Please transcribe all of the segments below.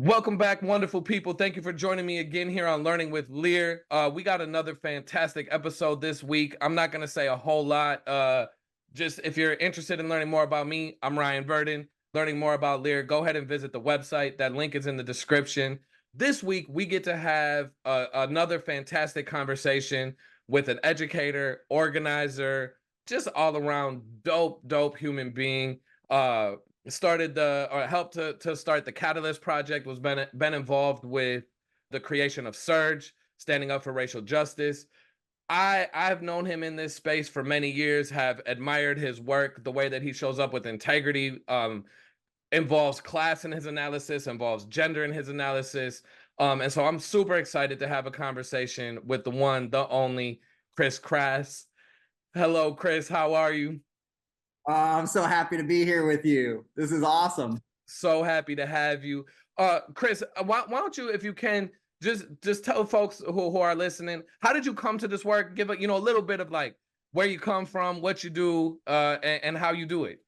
Welcome back, wonderful people. Thank you for joining me again here on Learning with Lear. We got another fantastic episode this week. I'm not going to say a whole lot. Just if you're interested in learning more about me, I'm Ryan Verdon. Learning more about Lear, go ahead and visit the website. That link is in the description. This week, we get to have another fantastic conversation with an educator, organizer, just all around dope human being. Helped to start the Catalyst Project, was been involved with the creation of Surge, standing up for racial justice. I've known him in this space for many years, have admired his work, the way that he shows up with integrity, involves class in his analysis, involves gender in his analysis. And so I'm super excited to have a conversation with the one, the only Chris Crass. Hello, Chris. How are you? I'm so happy to be here with you. This is awesome. So happy to have you. Chris, why don't you, if you can, just tell folks who are listening, how did you come to this work? Give a little bit of like where you come from, what you do, and how you do it.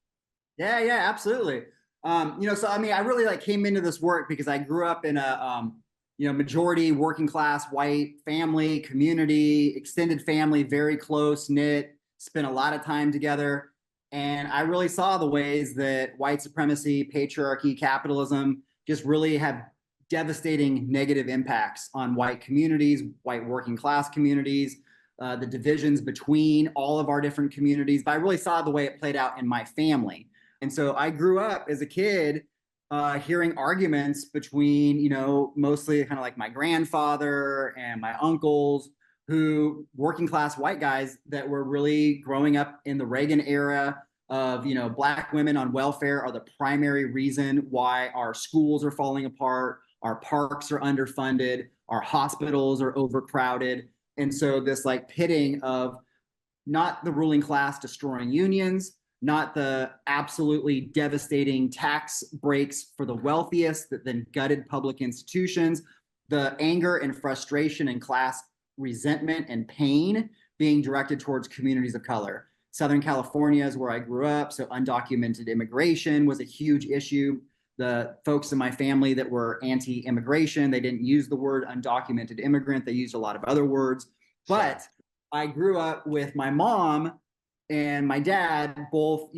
Yeah, absolutely. So I mean, I really came into this work because I grew up in a majority working class white family, community, extended family, very close knit, spent a lot of time together. And I really saw the ways that white supremacy, patriarchy, capitalism just really have devastating negative impacts on white communities, white working class communities, the divisions between all of our different communities. But I really saw the way it played out in my family. And so I grew up as a kid hearing arguments between, mostly kind of like my grandfather and my uncles, who working class white guys that were really growing up in the Reagan era of, Black women on welfare are the primary reason why our schools are falling apart, our parks are underfunded, our hospitals are overcrowded. And so this pitting of not the ruling class destroying unions, not the absolutely devastating tax breaks for the wealthiest that then gutted public institutions, the anger and frustration and class resentment and pain being directed towards communities of color. Southern California is where I grew up, so undocumented immigration was a huge issue. The folks in my family that were anti-immigration, they didn't use the word undocumented immigrant, they used a lot of other words. But I grew up with my mom and my dad, both,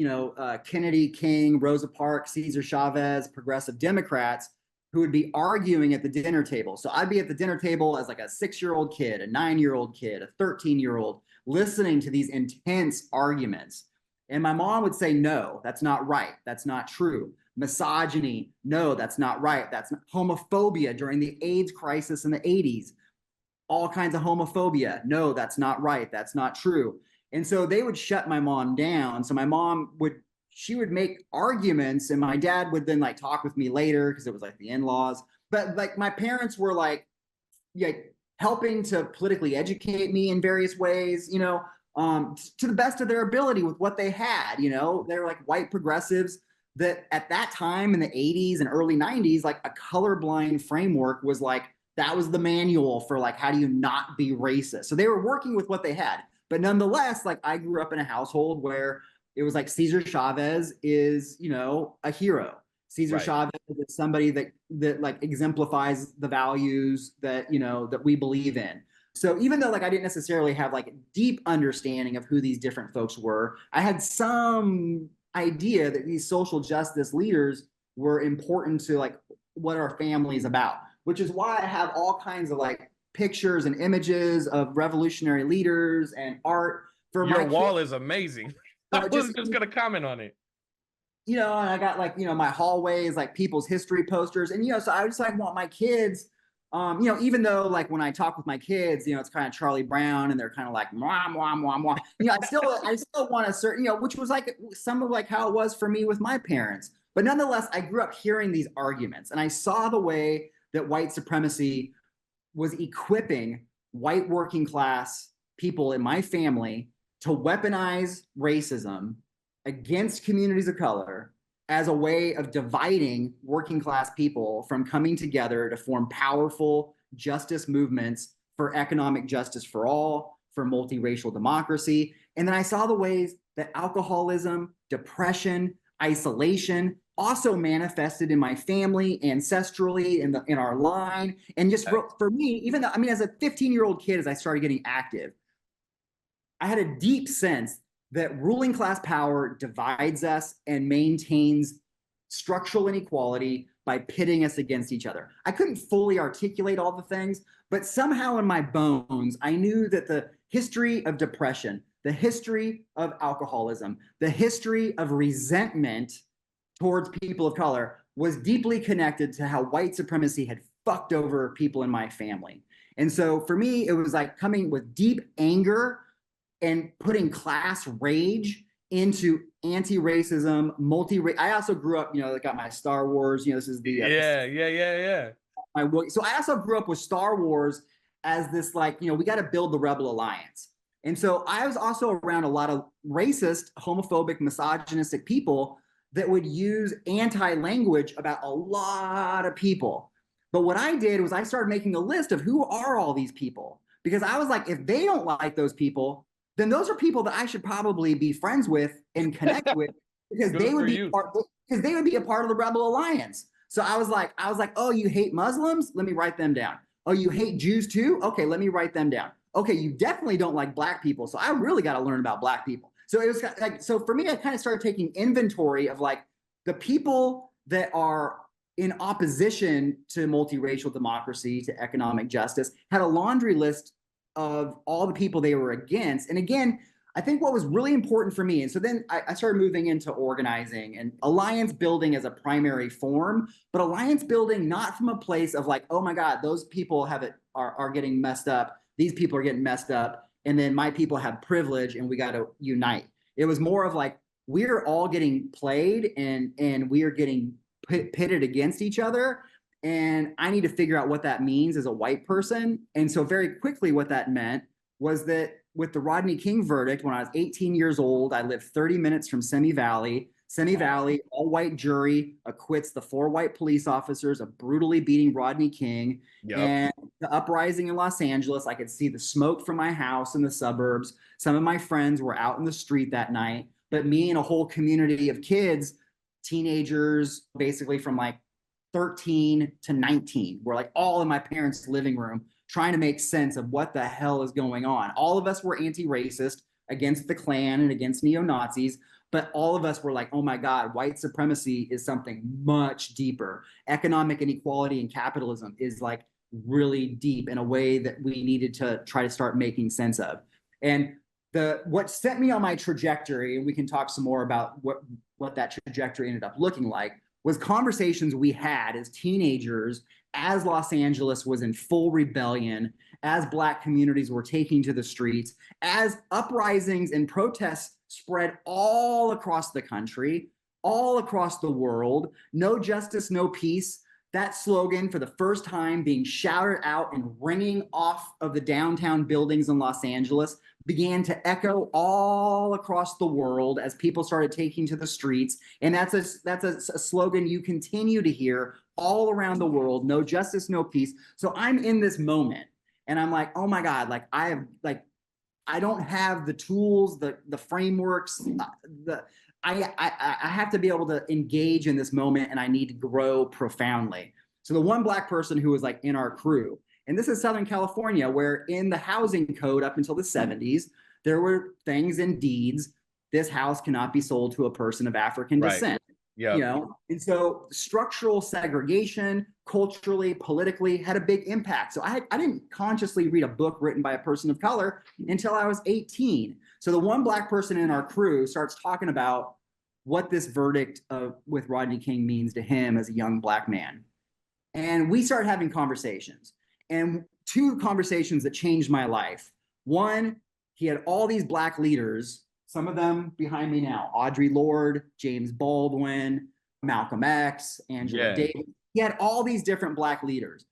Kennedy, King, Rosa Parks, Cesar Chavez, progressive Democrats, who would be arguing at the dinner table. So I'd be at the dinner table as like a 6-year-old kid, a 9-year-old kid, a 13-year-old, listening to these intense arguments. And my mom would say, no, that's not right. That's not true. Misogyny, no, that's not right. That's not. Homophobia during the AIDS crisis in the 80s, all kinds of homophobia. No, that's not right. That's not true. And so they would shut my mom down. So my mom would make arguments, and my dad would then talk with me later because it was the in-laws. But my parents were helping to politically educate me in various ways, to the best of their ability with what they had. They're white progressives that at that time in the 80s and early 90s, a colorblind framework was that was the manual for how do you not be racist. So they were working with what they had. But nonetheless, I grew up in a household where it was Cesar Chavez is, a hero. Cesar Chavez is somebody that exemplifies the values that, that we believe in. So even though I didn't necessarily have deep understanding of who these different folks were, I had some idea that these social justice leaders were important to what our family is about, which is why I have all kinds of pictures and images of revolutionary leaders and art for your wall is amazing. I was just gonna comment on it. And I got my hallways, people's history posters. And, so I just want my kids, even though when I talk with my kids, it's kind of Charlie Brown and they're kind of mwah, mwah, mwah, mwah. I still want a certain, which was some of how it was for me with my parents. But nonetheless, I grew up hearing these arguments and I saw the way that white supremacy was equipping white working class people in my family to weaponize racism against communities of color as a way of dividing working class people from coming together to form powerful justice movements for economic justice for all, for multiracial democracy. And then I saw the ways that alcoholism, depression, isolation, also manifested in my family, ancestrally, in our line. And just for me, even though, I mean, as a 15-year-old kid, as I started getting active, I had a deep sense that ruling class power divides us and maintains structural inequality by pitting us against each other. I couldn't fully articulate all the things, but somehow in my bones, I knew that the history of depression, the history of alcoholism, the history of resentment towards people of color was deeply connected to how white supremacy had fucked over people in my family. And so for me, it was like coming with deep anger and putting class rage into anti-racism, I also grew up, I got my Star Wars, this is the yeah. So I also grew up with Star Wars as this, like, we got to build the Rebel Alliance. And so I was also around a lot of racist, homophobic, misogynistic people that would use anti-language about a lot of people. But what I did was I started making a list of who are all these people, because I was like, if they don't like those people, then those are people that I should probably be friends with and connect with, because they would be a part of the Rebel Alliance. So I was like, oh, you hate Muslims? Let me write them down. Oh, you hate Jews too? Okay, let me write them down. Okay, you definitely don't like Black people, so I really got to learn about Black people. So it was like, so for me, I kind of started taking inventory of like the people that are in opposition to multiracial democracy, to economic justice, had a laundry list of all the people they were against. And again, I think what was really important for me, and so then I started moving into organizing and alliance building as a primary form, but alliance building not from a place of like, oh my God, those people are getting messed up. These people are getting messed up. And then my people have privilege and we got to unite. It was more of like, we're all getting played and we are getting pitted against each other. And I need to figure out what that means as a white person. And so very quickly what that meant was that with the Rodney King verdict, when I was 18 years old, I lived 30 minutes from Semi Valley. Semi Valley, all white jury acquits the 4 white police officers of brutally beating Rodney King. Yep. And the uprising in Los Angeles, I could see the smoke from my house in the suburbs. Some of my friends were out in the street that night, but me and a whole community of kids, teenagers, basically from like 13 to 19, were like all in my parents' living room trying to make sense of what the hell is going on. All of us were anti-racist against the Klan and against neo-Nazis, but all of us were like, oh my God, white supremacy is something much deeper. Economic inequality and capitalism is like really deep in a way that we needed to try to start making sense of. And what set me on my trajectory, and we can talk some more about what that trajectory ended up looking like, was conversations we had as teenagers, as Los Angeles was in full rebellion, as Black communities were taking to the streets, as uprisings and protests spread all across the country, all across the world. No justice, no peace. That slogan, for the first time being shouted out and ringing off of the downtown buildings in Los Angeles, began to echo all across the world as people started taking to the streets. And that's a slogan you continue to hear all around the world: no justice, no peace. So I'm in this moment and I'm like, oh my God, like I don't have the tools, the frameworks, I have to be able to engage in this moment, and I need to grow profoundly. So the one Black person who was like in our crew, and this is Southern California, where in the housing code up until the 70s, there were things in deeds: this house cannot be sold to a person of African descent. Yeah. And so structural segregation, culturally, politically, had a big impact. So I didn't consciously read a book written by a person of color until I was 18. So the one Black person in our crew starts talking about what this verdict with Rodney King means to him as a young Black man. And we started having conversations, and 2 conversations that changed my life. One, he had all these Black leaders, some of them behind me now: Audre Lorde, James Baldwin, Malcolm X, Angela Davis. He had all these different Black leaders.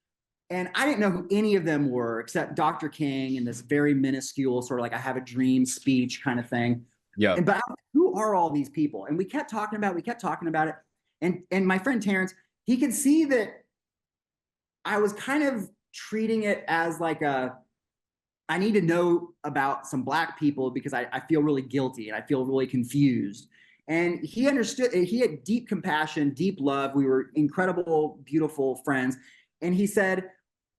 And I didn't know who any of them were except Dr. King in this very minuscule sort of like I have a dream speech kind of thing. Yeah. But I was like, who are all these people? And we kept talking about it. And my friend Terrence, he could see that I was kind of treating it as like I need to know about some Black people because I feel really guilty and I feel really confused. And he understood, he had deep compassion, deep love. We were incredible, beautiful friends. And he said,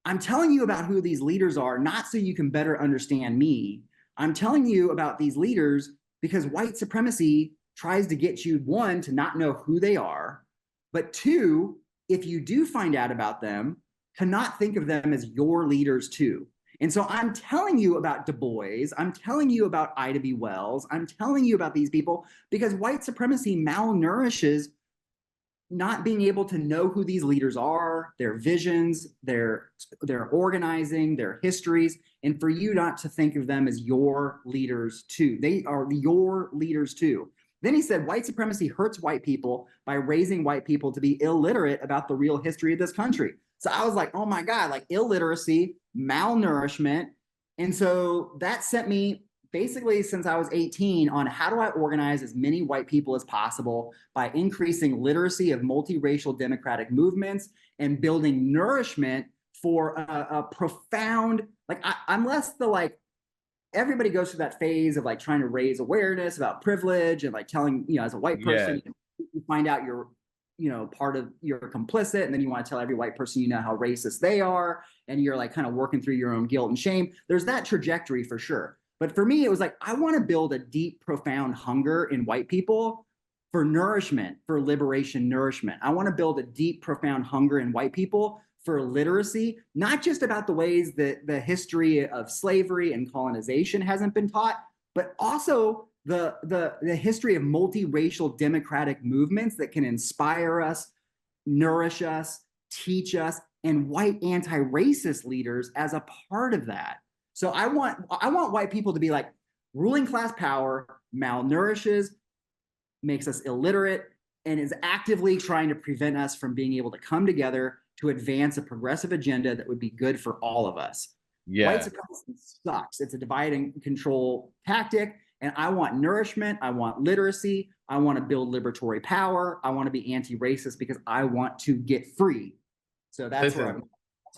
I'm telling you about who these leaders are, not so you can better understand me. I'm telling you about these leaders because white supremacy tries to get you, one, to not know who they are, but two, if you do find out about them, to not think of them as your leaders too. And so I'm telling you about Du Bois, I'm telling you about Ida B. Wells, I'm telling you about these people because white supremacy malnourishes not being able to know who these leaders are, their visions, their organizing, their histories, and for you not to think of them as your leaders too. They are your leaders too. Then he said, white supremacy hurts white people by raising white people to be illiterate about the real history of this country. So I was like, oh my God, like illiteracy, malnourishment. And so that sent me basically since I was 18 on how do I organize as many white people as possible by increasing literacy of multiracial democratic movements and building nourishment for a profound, like I'm less the like, everybody goes through that phase of like trying to raise awareness about privilege and like telling, you know, as a white person, you find out you're, you know, part of, you're complicit, and then you want to tell every white person you know how racist they are, and you're like kind of working through your own guilt and shame. There's that trajectory for sure. But for me, it was like, I want to build a deep, profound hunger in white people for nourishment, for liberation, nourishment. I want to build a deep, profound hunger in white people for literacy, not just about the ways that the history of slavery and colonization hasn't been taught, but also the history of multiracial democratic movements that can inspire us, nourish us, teach us, and white anti-racist leaders as a part of that. So I want white people to be like, ruling class power malnourishes, makes us illiterate, and is actively trying to prevent us from being able to come together to advance a progressive agenda that would be good for all of us. Yeah. White supremacy sucks. It's a divide and control tactic. And I want nourishment. I want literacy. I want to build liberatory power. I want to be anti-racist because I want to get free. So that's where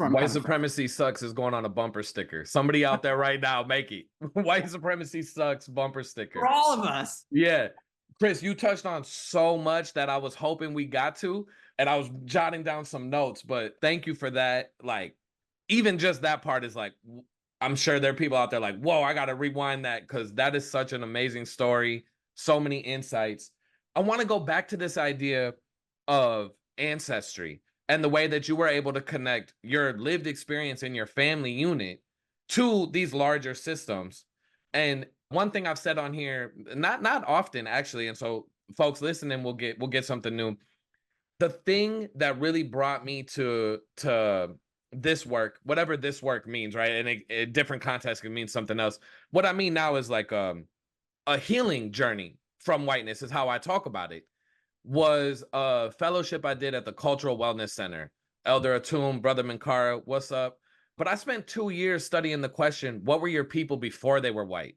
I'm white supremacy sucks is going on a bumper sticker. Somebody out there right now, make it. White supremacy sucks bumper sticker. For all of us. Yeah. Chris, you touched on so much that I was hoping we got to, and I was jotting down some notes, but thank you for that. Like, even just that part is like, I'm sure there are people out there like, whoa, I got to rewind that because that is such an amazing story. So many insights. I want to go back to this idea of ancestry and the way that you were able to connect your lived experience in your family unit to these larger systems. And one thing I've said on here, not often actually, and so folks listening will get something new. The thing that really brought me to this work, whatever this work means, right? And a different context can mean something else. What I mean now is like a healing journey from whiteness is how I talk about it. Was a fellowship I did at the Cultural Wellness Center. Elder Atum, Brother Minkara, what's up? But I spent 2 years studying the question, what were your people before they were white?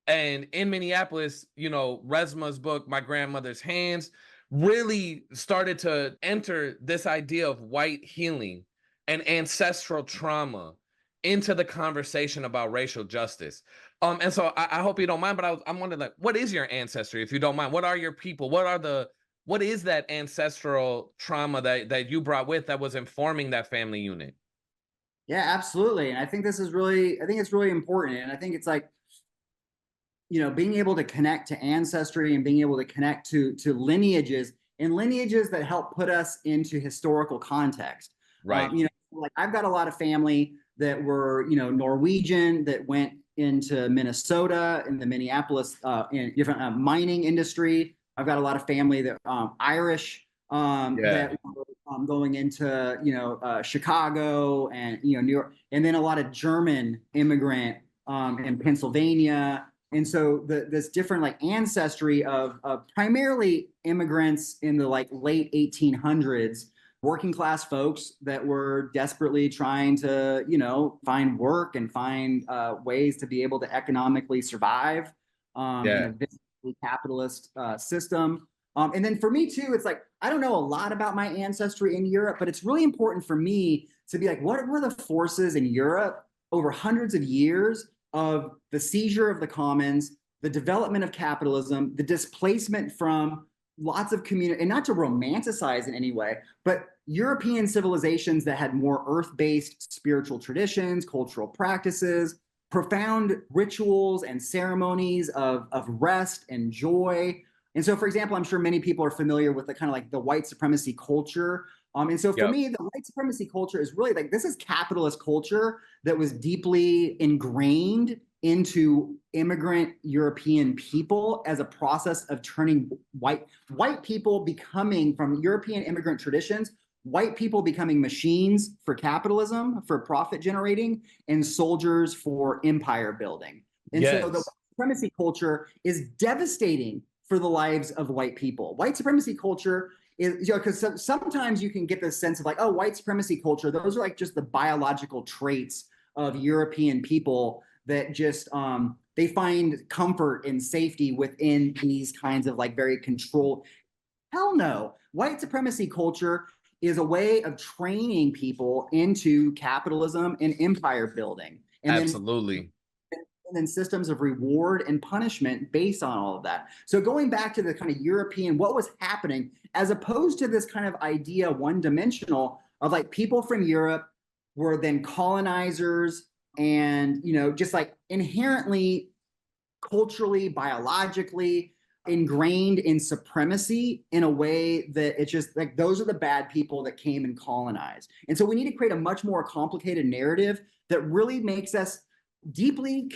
And in Minneapolis, you know, Resma's book, My Grandmother's Hands, really started to enter this idea of white healing and ancestral trauma into the conversation about racial justice. And so I hope you don't mind, but I'm wondering, like, what is your ancestry, if you don't mind? What are your people? What is that ancestral trauma that you brought with that was informing that family unit? Yeah, absolutely. And I think it's really important. And I think it's like, you know, being able to connect to ancestry and being able to connect to lineages and lineages that help put us into historical context. Right. You know, like I've got a lot of family that were, you know, Norwegian that went into Minnesota in the Minneapolis in different mining industry. I've got a lot of family that Irish that were going into, you know, Chicago and, you know, New York, and then a lot of German immigrant in Pennsylvania. And so this different like ancestry of primarily immigrants in the like late 1800s, working class folks that were desperately trying to, you know, find work and find ways to be able to economically survive in a viscerally capitalist system. And then for me too, it's like, I don't know a lot about my ancestry in Europe, but it's really important for me to be like, what were the forces in Europe over hundreds of years of the seizure of the commons, the development of capitalism, the displacement from lots of community, and not to romanticize in any way, but European civilizations that had more earth-based spiritual traditions, cultural practices, profound rituals and ceremonies of rest and joy. And so, for example, I'm sure many people are familiar with the kind of like the white supremacy culture. And so for me, the white supremacy culture is really like, this is capitalist culture that was deeply ingrained into immigrant European people as a process of turning white people becoming, from European immigrant traditions, white people becoming machines for capitalism, for profit generating, and soldiers for empire building. And so the white supremacy culture is devastating for the lives of white people. White supremacy culture is, you know, because sometimes you can get this sense of like, oh, white supremacy culture, those are like just the biological traits of European people that just they find comfort and safety within these kinds of like very controlled. Hell no. White supremacy culture is a way of training people into capitalism and empire building. And Absolutely. then systems of reward and punishment based on all of that. So going back to the kind of European, what was happening, as opposed to this kind of idea, one-dimensional, of like people from Europe were then colonizers and, you know, just like inherently culturally, biologically ingrained in supremacy in a way that it's just like those are the bad people that came and colonized. And so we need to create a much more complicated narrative that really makes us deeply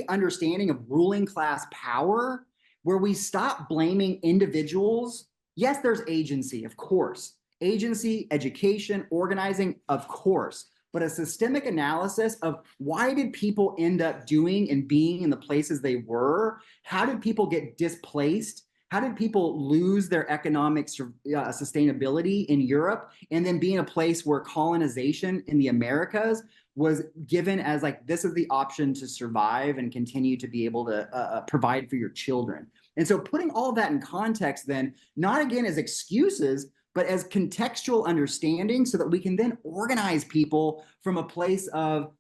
understanding of ruling class power, where we stop blaming individuals. Yes, there's agency, of course. Agency, education, organizing, of course. But a systemic analysis of why did people end up doing and being in the places they were? How did people get displaced? How did people lose their economic sustainability in Europe and then be in a place where colonization in the Americas was given as like, this is the option to survive and continue to be able to provide for your children? And so putting all of that in context then, not again as excuses, but as contextual understanding so that we can then organize people from a place of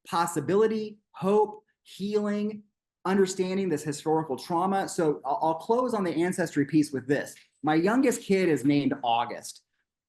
possibility, hope, healing, understanding this historical trauma. So I'll close on the ancestry piece with this. My youngest kid is named August,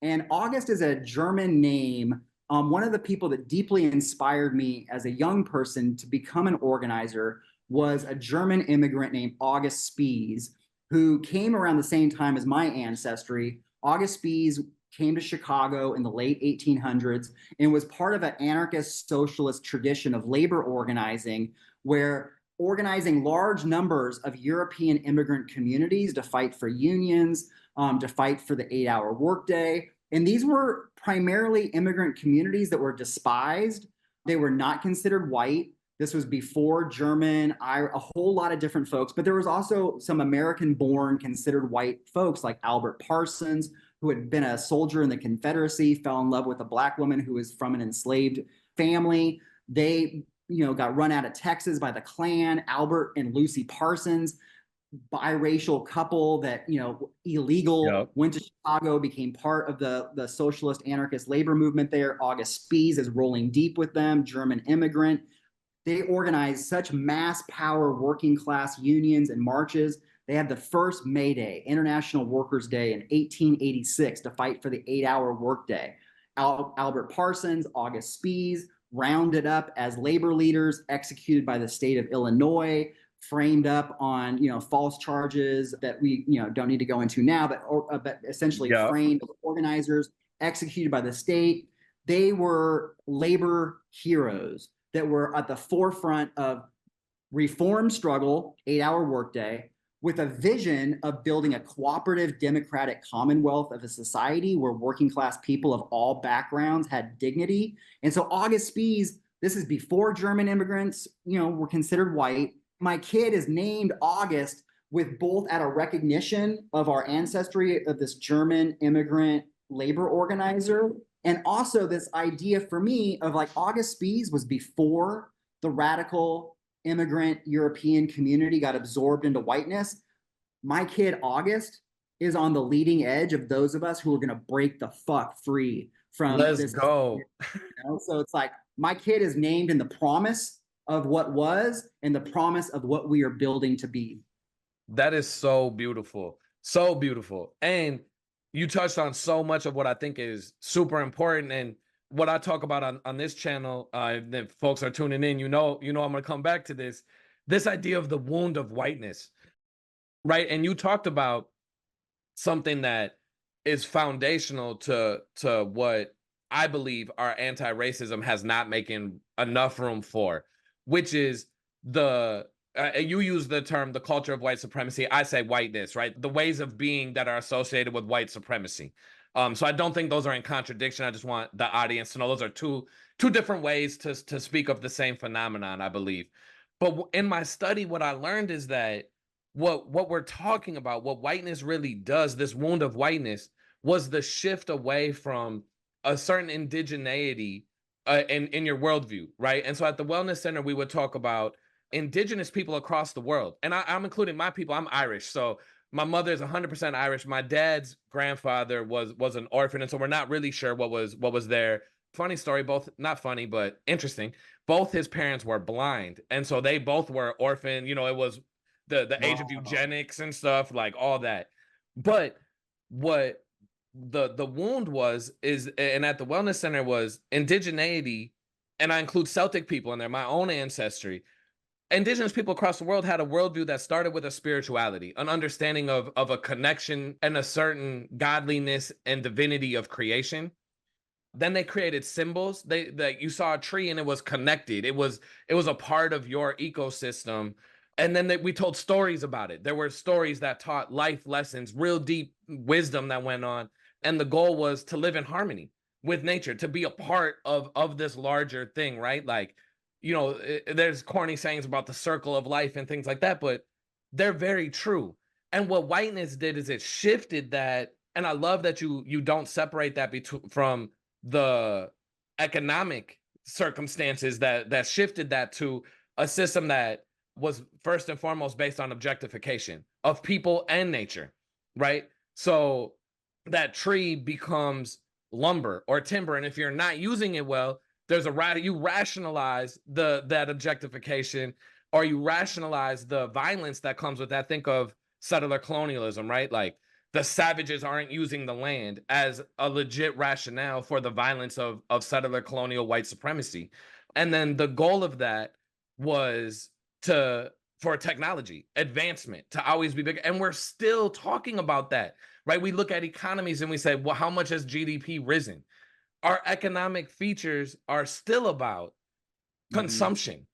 and August is a German name. One of the people that deeply inspired me as a young person to become an organizer was a German immigrant named August Spies, who came around the same time as my ancestry. August Spies came to Chicago in the late 1800s and was part of an anarchist socialist tradition of labor organizing, where organizing large numbers of European immigrant communities to fight for unions, to fight for the 8-hour workday. And these were primarily immigrant communities that were despised. They were not considered white. This was before German, a whole lot of different folks, but there was also some American-born considered white folks like Albert Parsons, who had been a soldier in the Confederacy, fell in love with a Black woman who was from an enslaved family. They, you know, got run out of Texas by the Klan. Albert and Lucy Parsons, biracial couple that, you know, illegal, went to Chicago, became part of the socialist anarchist labor movement there. August Spies is rolling deep with them, German immigrant. They organized such mass power working class unions and marches. They had the first May Day, International Workers' Day, in 1886 to fight for the 8-hour workday. Albert Parsons, August Spies, rounded up as labor leaders, executed by the state of Illinois, framed up on, you know, false charges that we, you know, don't need to go into now, but essentially framed as organizers, executed by the state. They were labor heroes that were at the forefront of reform struggle, 8-hour workday, with a vision of building a cooperative democratic commonwealth of a society where working class people of all backgrounds had dignity. And so August Spies, this is before German immigrants, you know, were considered white. My kid is named August with both at a recognition of our ancestry of this German immigrant labor organizer, and also this idea for me of like August Spies was before the radical immigrant European community got absorbed into whiteness. My kid August is on the leading edge of those of us who are going to break the fuck free from Let's this. go. You know? So it's like my kid is named in the promise of what was and the promise of what we are building to be. That is so beautiful. So beautiful. And you touched on so much of what I think is super important. And what I talk about on this channel, if folks are tuning in, I'm gonna come back to this idea of the wound of whiteness, right? And you talked about something that is foundational to what I believe our anti-racism has not making enough room for, which is the you use the term the culture of white supremacy. I say whiteness, right? The ways of being that are associated with white supremacy. So I don't think those are in contradiction. I just want the audience to know those are two different ways to speak of the same phenomenon, I believe. But in my study, what I learned is that what we're talking about, what whiteness really does, this wound of whiteness, was the shift away from a certain indigeneity in your worldview, right? And so at the Wellness Center, we would talk about indigenous people across the world, and I'm including my people. I'm Irish, so my mother is 100% Irish. My dad's grandfather was an orphan, and so we're not really sure what was there. Funny story, both not funny but interesting. Both his parents were blind, and so they both were orphan. It was the age of eugenics and stuff, like all that. But what the wound is, and at the Wellness Center, was indigeneity, and I include Celtic people in there, my own ancestry. Indigenous people across the world had a worldview that started with a spirituality, an understanding of a connection and a certain godliness and divinity of creation. Then they created symbols. You saw a tree and it was connected. It was a part of your ecosystem. And then we told stories about it. There were stories that taught life lessons, real deep wisdom that went on. And the goal was to live in harmony with nature, to be a part of this larger thing, right? Like, there's corny sayings about the circle of life and things like that, but they're very true. And what whiteness did is it shifted that. And I love that you don't separate that from the economic circumstances that shifted that to a system that was first and foremost based on objectification of people and nature, right? So that tree becomes lumber or timber, and if you're not using it well, there's you rationalize that objectification, or you rationalize the violence that comes with that. Think of settler colonialism, right? Like, the savages aren't using the land as a legit rationale for the violence of settler colonial white supremacy. And then the goal of that was for technology advancement to always be bigger. And we're still talking about that, right? We look at economies and we say, well, how much has GDP risen? Our economic features are still about consumption,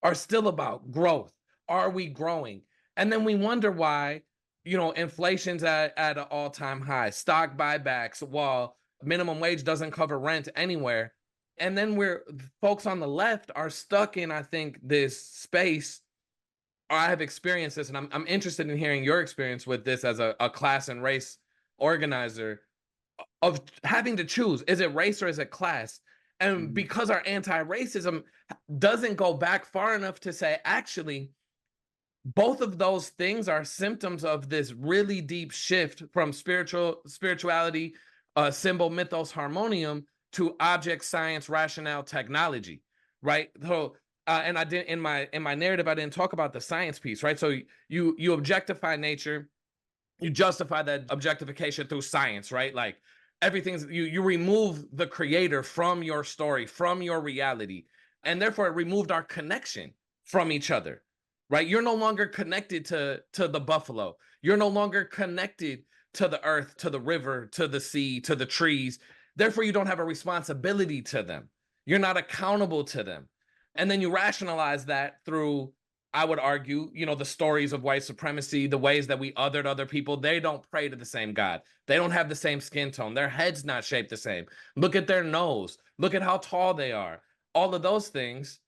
are still about growth. Are we growing? And then we wonder why, inflation's at an all-time high, stock buybacks, while minimum wage doesn't cover rent anywhere. And then folks on the left are stuck in, I think, this space. I have experienced this, and I'm interested in hearing your experience with this as a class and race organizer, of having to choose, is it race or is it class? And because our anti-racism doesn't go back far enough to say, actually, both of those things are symptoms of this really deep shift from spirituality, symbol, mythos, harmonium, to object, science, rationale, technology, right? So, and I did in my narrative, I didn't talk about the science piece, right? So you objectify nature, you justify that objectification through science, right? Like, everything's you remove the creator from your story, from your reality, and therefore it removed our connection from each other, right? You're no longer connected to the buffalo. You're no longer connected to the earth, to the river, to the sea, to the trees. Therefore, you don't have a responsibility to them. You're not accountable to them. And then you rationalize that through, I would argue, the stories of white supremacy, the ways that we othered other people. They don't pray to the same God. They don't have the same skin tone. Their head's not shaped the same. Look at their nose. Look at how tall they are. All of those things.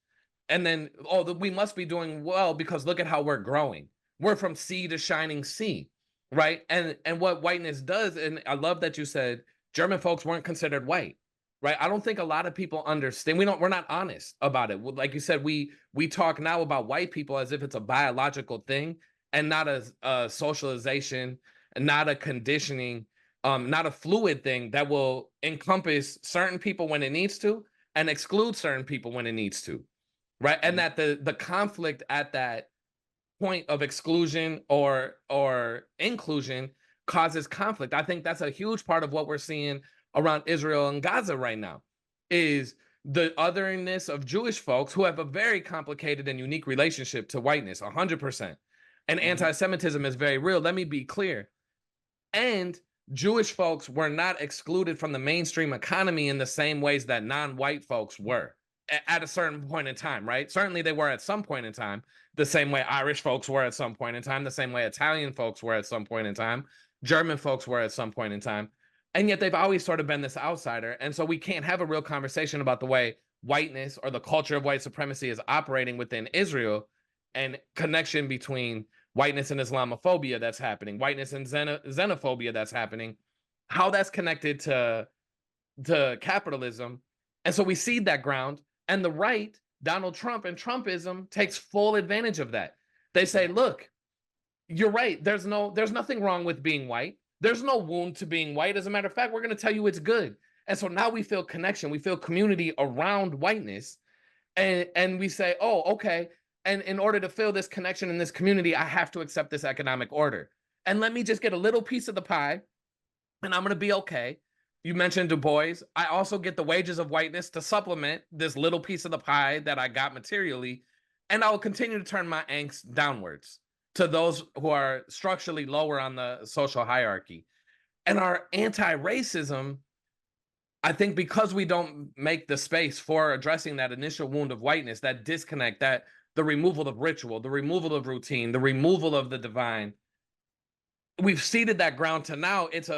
And then, we must be doing well because look at how we're growing. We're from sea to shining sea, right? And what whiteness does, and I love that you said German folks weren't considered white, right? I don't think a lot of people understand. We're not honest about it. Like you said, we talk now about white people as if it's a biological thing and not a socialization, and not a conditioning, not a fluid thing that will encompass certain people when it needs to and exclude certain people when it needs to. right? And that the conflict at that point of exclusion or inclusion causes conflict. I think that's a huge part of what we're seeing around Israel and Gaza right now, is the otherness of Jewish folks who have a very complicated and unique relationship to whiteness, 100%. And anti-Semitism is very real. Let me be clear. And Jewish folks were not excluded from the mainstream economy in the same ways that non-white folks were at a certain point in time, right? Certainly they were at some point in time, the same way Irish folks were at some point in time, the same way Italian folks were at some point in time, German folks were at some point in time. And yet they've always sort of been this outsider. And so we can't have a real conversation about the way whiteness or the culture of white supremacy is operating within Israel, and connection between whiteness and Islamophobia that's happening, whiteness and xenophobia that's happening, how that's connected to capitalism. And so we cede that ground, and the right, Donald Trump and Trumpism, takes full advantage of that. They say, look, you're right, there's nothing wrong with being white. There's no wound to being white. As a matter of fact, we're going to tell you it's good. And so now we feel connection, we feel community around whiteness. And we say, oh, okay. And in order to feel this connection in this community, I have to accept this economic order. And let me just get a little piece of the pie, and I'm going to be okay. You mentioned Du Bois. I also get the wages of whiteness to supplement this little piece of the pie that I got materially. And I will continue to turn my angst downwards to those who are structurally lower on the social hierarchy. And our anti-racism, I think, because we don't make the space for addressing that initial wound of whiteness, that disconnect, that the removal of ritual, the removal of routine, the removal of the divine, we've ceded that ground to now it's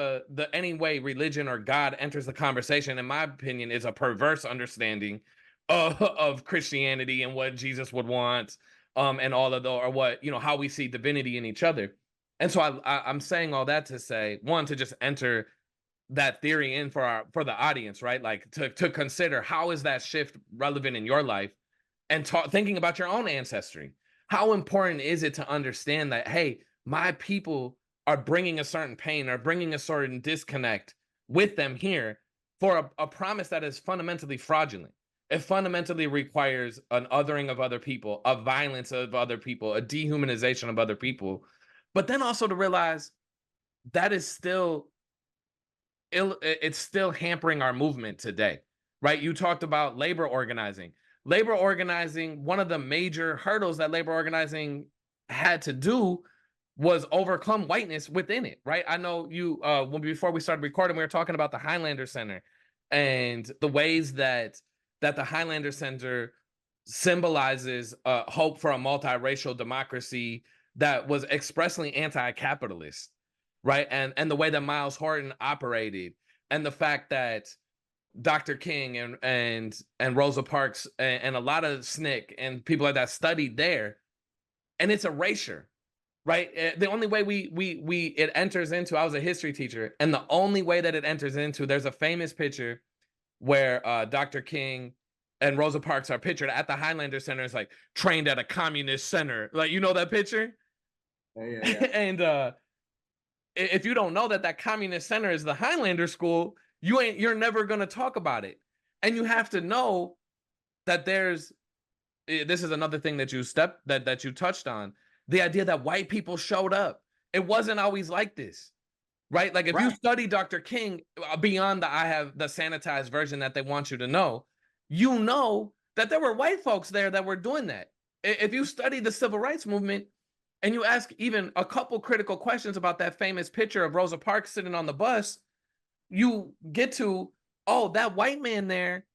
any way religion or God enters the conversation, in my opinion, is a perverse understanding of Christianity and what Jesus would want, and all of the, or what, how we see divinity in each other. And so I'm saying all that to say, one, to just enter that theory in for the audience, right? Like to consider, how is that shift relevant in your life, and thinking about your own ancestry. How important is it to understand that, hey, my people are bringing a certain pain or bringing a certain disconnect with them here for a promise that is fundamentally fraudulent. It fundamentally requires an othering of other people, a violence of other people, a dehumanization of other people. But then also to realize that is still it's still hampering our movement today, right? You talked about labor organizing. Labor organizing, one of the major hurdles that labor organizing had to do was overcome whiteness within it, right? I know you, before we started recording, we were talking about the Highlander Center and the ways that the Highlander Center symbolizes hope for a multiracial democracy that was expressly anti-capitalist, right? And the way that Miles Horton operated, and the fact that Dr. King and Rosa Parks and a lot of SNCC and people like that studied there, and it's erasure, right? The only way it enters into, I was a history teacher, and the only way that it enters into, there's a famous picture where Dr. King and Rosa Parks are pictured at the Highlander Center. It's like trained at a communist center, like, that picture. Yeah. And if you don't know that communist center is the Highlander School, you're never going to talk about it. And you have to know that this is another thing that you touched on, the idea that white people showed up. It wasn't always like this, right? Like if you study Dr. King beyond I have the sanitized version that they want you to know, that there were white folks there that were doing that. If you study the civil rights movement and you ask even a couple critical questions about that famous picture of Rosa Parks sitting on the bus, you get to, oh, that white man there,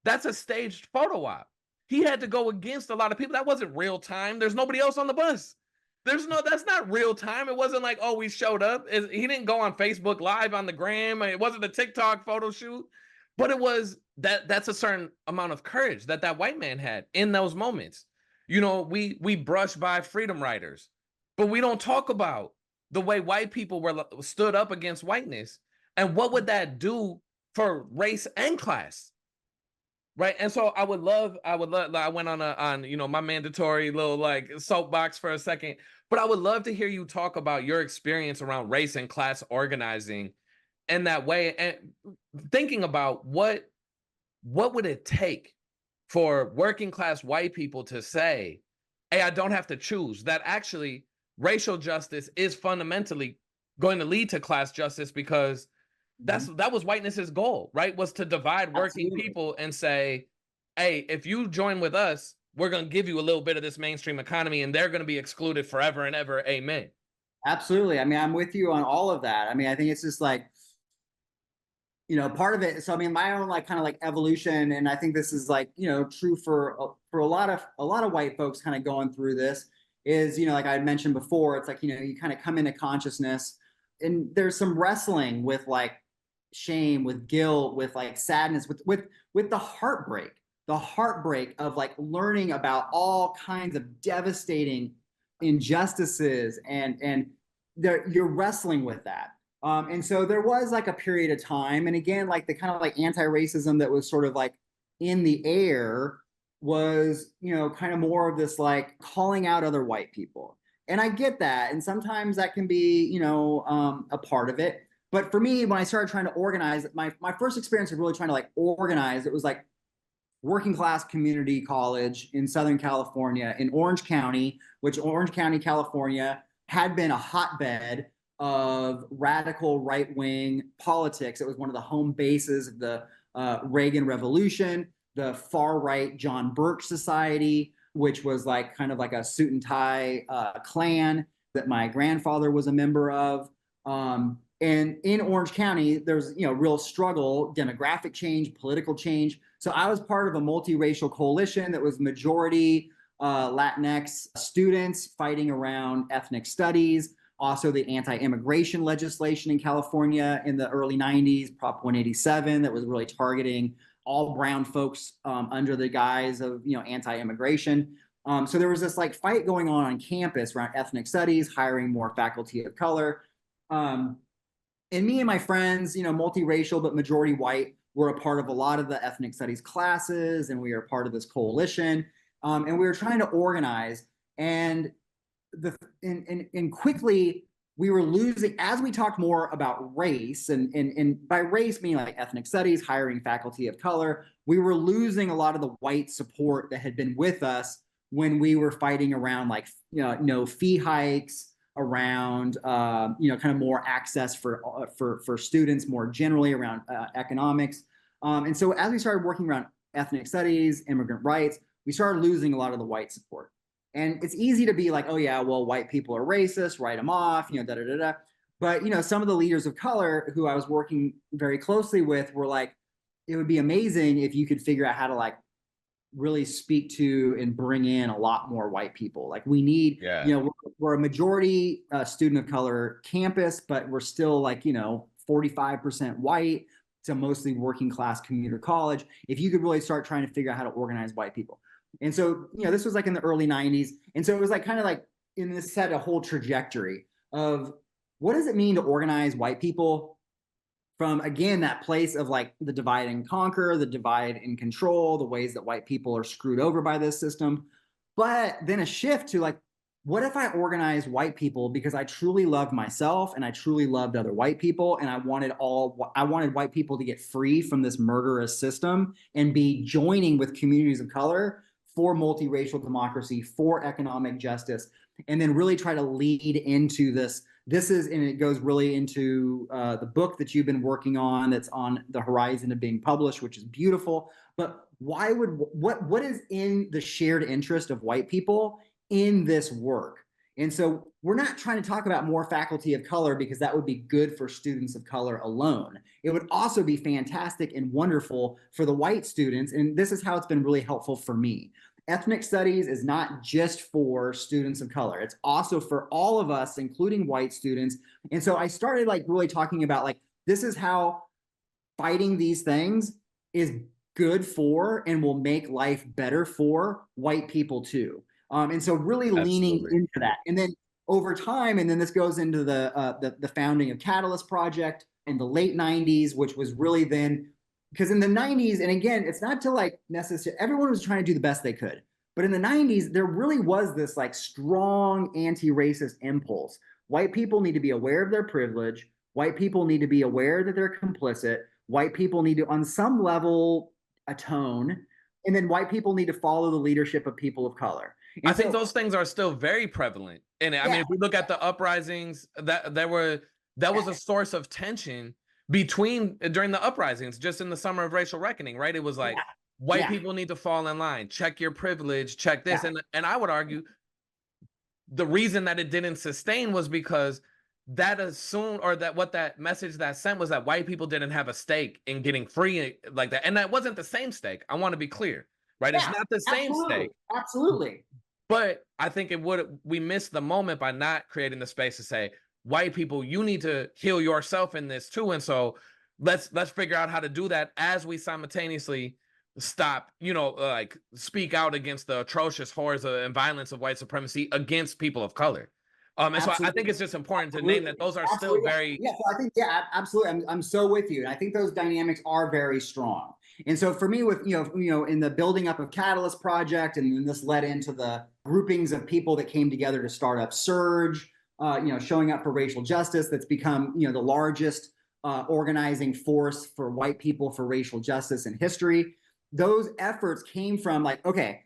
that's a staged photo op. He had to go against a lot of people. That wasn't real time. There's nobody else on the bus. That's not real time. It wasn't like, oh, we showed up. He didn't go on Facebook Live on the gram. It wasn't a TikTok photo shoot. But it was that's a certain amount of courage that white man had in those moments. We brush by freedom riders, but we don't talk about the way white people stood up against whiteness. And what would that do for race and class? Right. And so I would love, I went on my mandatory little like soapbox for a second, but I would love to hear you talk about your experience around race and class organizing in that way, and thinking about what would it take for working class white people to say, hey, I don't have to choose, that actually racial justice is fundamentally going to lead to class justice, because that was whiteness's goal, right? Was to divide working Absolutely. people and say, hey, if you join with us, we're going to give you a little bit of this mainstream economy, and they're going to be excluded forever and ever. Amen. Absolutely. I mean, I'm with you on all of that. I mean, I think it's just like, part of it. So, I mean, my own like kind of like evolution, and I think this is like, true for a lot of white folks kind of going through this is, like I had mentioned before, it's like, you kind of come into consciousness and there's some wrestling with like shame, with guilt, with like sadness, with the heartbreak of like learning about all kinds of devastating injustices, and you're wrestling with that. And so there was like a period of time, and again, like the kind of like anti-racism that was sort of like in the air was, kind of more of this like calling out other white people. And I get that. And sometimes that can be, a part of it. But for me, when I started trying to organize, my first experience of really trying to like organize, it was like working class community college in Southern California, in Orange County, which Orange County, California had been a hotbed of radical right-wing politics. It was one of the home bases of the Reagan Revolution, the far-right John Birch Society, which was like kind of like a suit and tie clan that my grandfather was a member of. And in Orange County, there's real struggle, demographic change, political change. So I was part of a multiracial coalition that was majority Latinx students fighting around ethnic studies. Also, the anti-immigration legislation in California in the early 90s, Prop 187, that was really targeting all brown folks under the guise of anti-immigration. So there was this like fight going on campus around ethnic studies, hiring more faculty of color. And me and my friends, multiracial but majority white, were a part of a lot of the ethnic studies classes, and we were part of this coalition. And we were trying to organize, and quickly we were losing as we talked more about race, and by race meaning like ethnic studies, hiring faculty of color. We were losing a lot of the white support that had been with us when we were fighting around like fee hikes, around kind of more access for students more generally around economics. And so as we started working around ethnic studies, immigrant rights, we started losing a lot of the white support. And it's easy to be like, oh yeah, well, white people are racist, write them off, da da da da. But some of the leaders of color who I was working very closely with were like, it would be amazing if you could figure out how to like really speak to and bring in a lot more white people. Like we need, we're a majority student of color campus, but we're still like, 45% white. It's a mostly working class commuter college. If you could really start trying to figure out how to organize white people. And so, this was like in the early 90s. And so it was like kind of like in this set a whole trajectory of what does it mean to organize white people from, again, that place of like the divide and conquer, the divide and control, the ways that white people are screwed over by this system. But then a shift to like, what if I organize white people because I truly loved myself and I truly loved other white people, and I wanted white people to get free from this murderous system and be joining with communities of color for multiracial democracy, for economic justice, and then really try to lead into this. This is, and it goes really into the book that you've been working on that's on the horizon of being published, which is beautiful. But what is in the shared interest of white people in this work? And so we're not trying to talk about more faculty of color because that would be good for students of color alone. It would also be fantastic and wonderful for the white students. And this is how it's been really helpful for me. Ethnic studies is not just for students of color. It's also for all of us, including white students. And so I started like really talking about like, this is how fighting these things is good for and will make life better for white people too. And so really leaning into that. And then over time, and then this goes into the founding of Catalyst Project in the late 90s, which was really then, because in the 90s, and again, it's not to like necessarily, everyone was trying to do the best they could. But in the 90s, there really was this like strong anti-racist impulse. White people need to be aware of their privilege. White people need to be aware that they're complicit. White people need to, on some level, atone. and then white people need to follow the leadership of people of color. I think those things are still very prevalent. And I mean, if we look at the uprisings, that was a source of tension during the uprisings, just in the summer of racial reckoning, right? It was like white people need to fall in line, check your privilege, check this. And I would argue the reason that it didn't sustain was because that assumed, or that what that message that sent was that white people didn't have a stake in getting free like that. And that wasn't the same stake. I want to be clear, right? It's not the same stake. Absolutely. But I think we missed the moment by not creating the space to say, white people, you need to heal yourself in this too. And so let's figure out how to do that as we simultaneously stop, like speak out against the atrocious horrors and violence of white supremacy against people of color. And so I think it's just important to name that those are still very. Yeah, so I think, absolutely. I'm so with you. And I think those dynamics are very strong. And so for me, with, in the building up of Catalyst Project, and then this led into the groupings of people that came together to start up Surge, showing up for racial justice, that's become, the largest organizing force for white people for racial justice in history. Those efforts came from like, okay,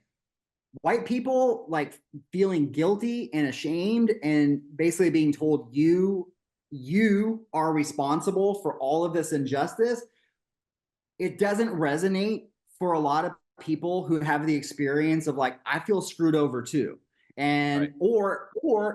white people like feeling guilty and ashamed and basically being told you are responsible for all of this injustice. It doesn't resonate for a lot of people who have the experience of like, I feel screwed over too. And or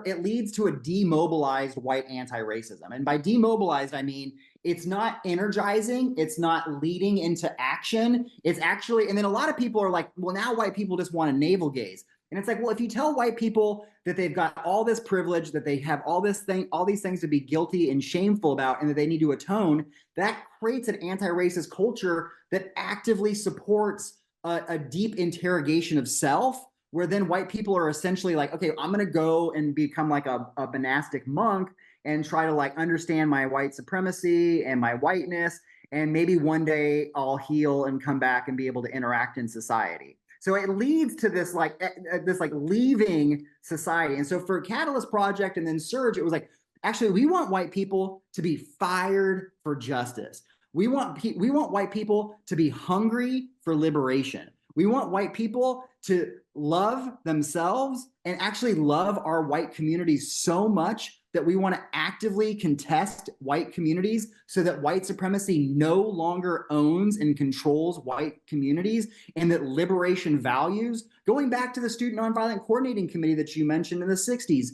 it leads to a demobilized white anti-racism. And by demobilized, I mean it's not energizing, it's not leading into action. It's actually, and then a lot of people are like, well, now white people just want to navel gaze. And it's like, well, if you tell white people that they've got all this privilege, that they have all these things to be guilty and shameful about, and that they need to atone, that creates an anti-racist culture that actively supports a deep interrogation of self, where then white people are essentially like, okay, I'm going to go and become like a monastic monk and try to like understand my white supremacy and my whiteness. And maybe one day I'll heal and come back and be able to interact in society. So it leads to this like leaving society. And so for Catalyst Project and then Surge, it was like, actually, we want white people to be fired for justice. We want white people to be hungry for liberation. We want white people to love themselves and actually love our white communities so much that we want to actively contest white communities so that white supremacy no longer owns and controls white communities, and that liberation values, going back to the Student Nonviolent Coordinating Committee that you mentioned in the 60s,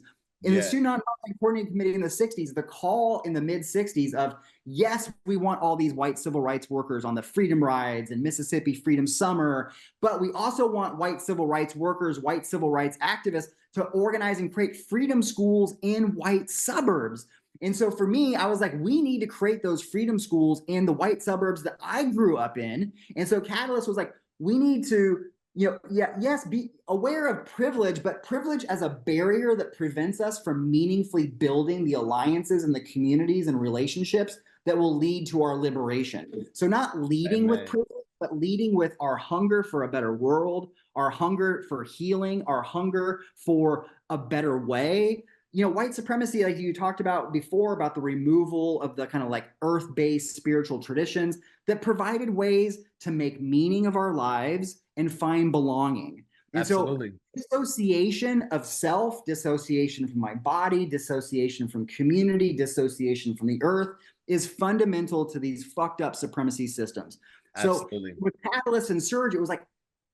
in the Student Nonviolent Coordinating Committee in the 60s, the call in the mid-60s of, yes, we want all these white civil rights workers on the freedom rides and Mississippi Freedom Summer, but we also want white civil rights workers, white civil rights activists to organize and create freedom schools in white suburbs. And so for me, I was like, we need to create those freedom schools in the white suburbs that I grew up in. And so Catalyst was like, we need to be aware of privilege, but privilege as a barrier that prevents us from meaningfully building the alliances and the communities and relationships that will lead to our liberation. So not leading with privilege, but leading with our hunger for a better world, our hunger for healing, our hunger for a better way. White supremacy, like you talked about before, about the removal of the kind of like earth-based spiritual traditions that provided ways to make meaning of our lives and find belonging. And Absolutely. So dissociation of self, dissociation from my body, dissociation from community, dissociation from the earth is fundamental to these fucked up supremacy systems. Absolutely. So with Catalyst and Surge, it was like,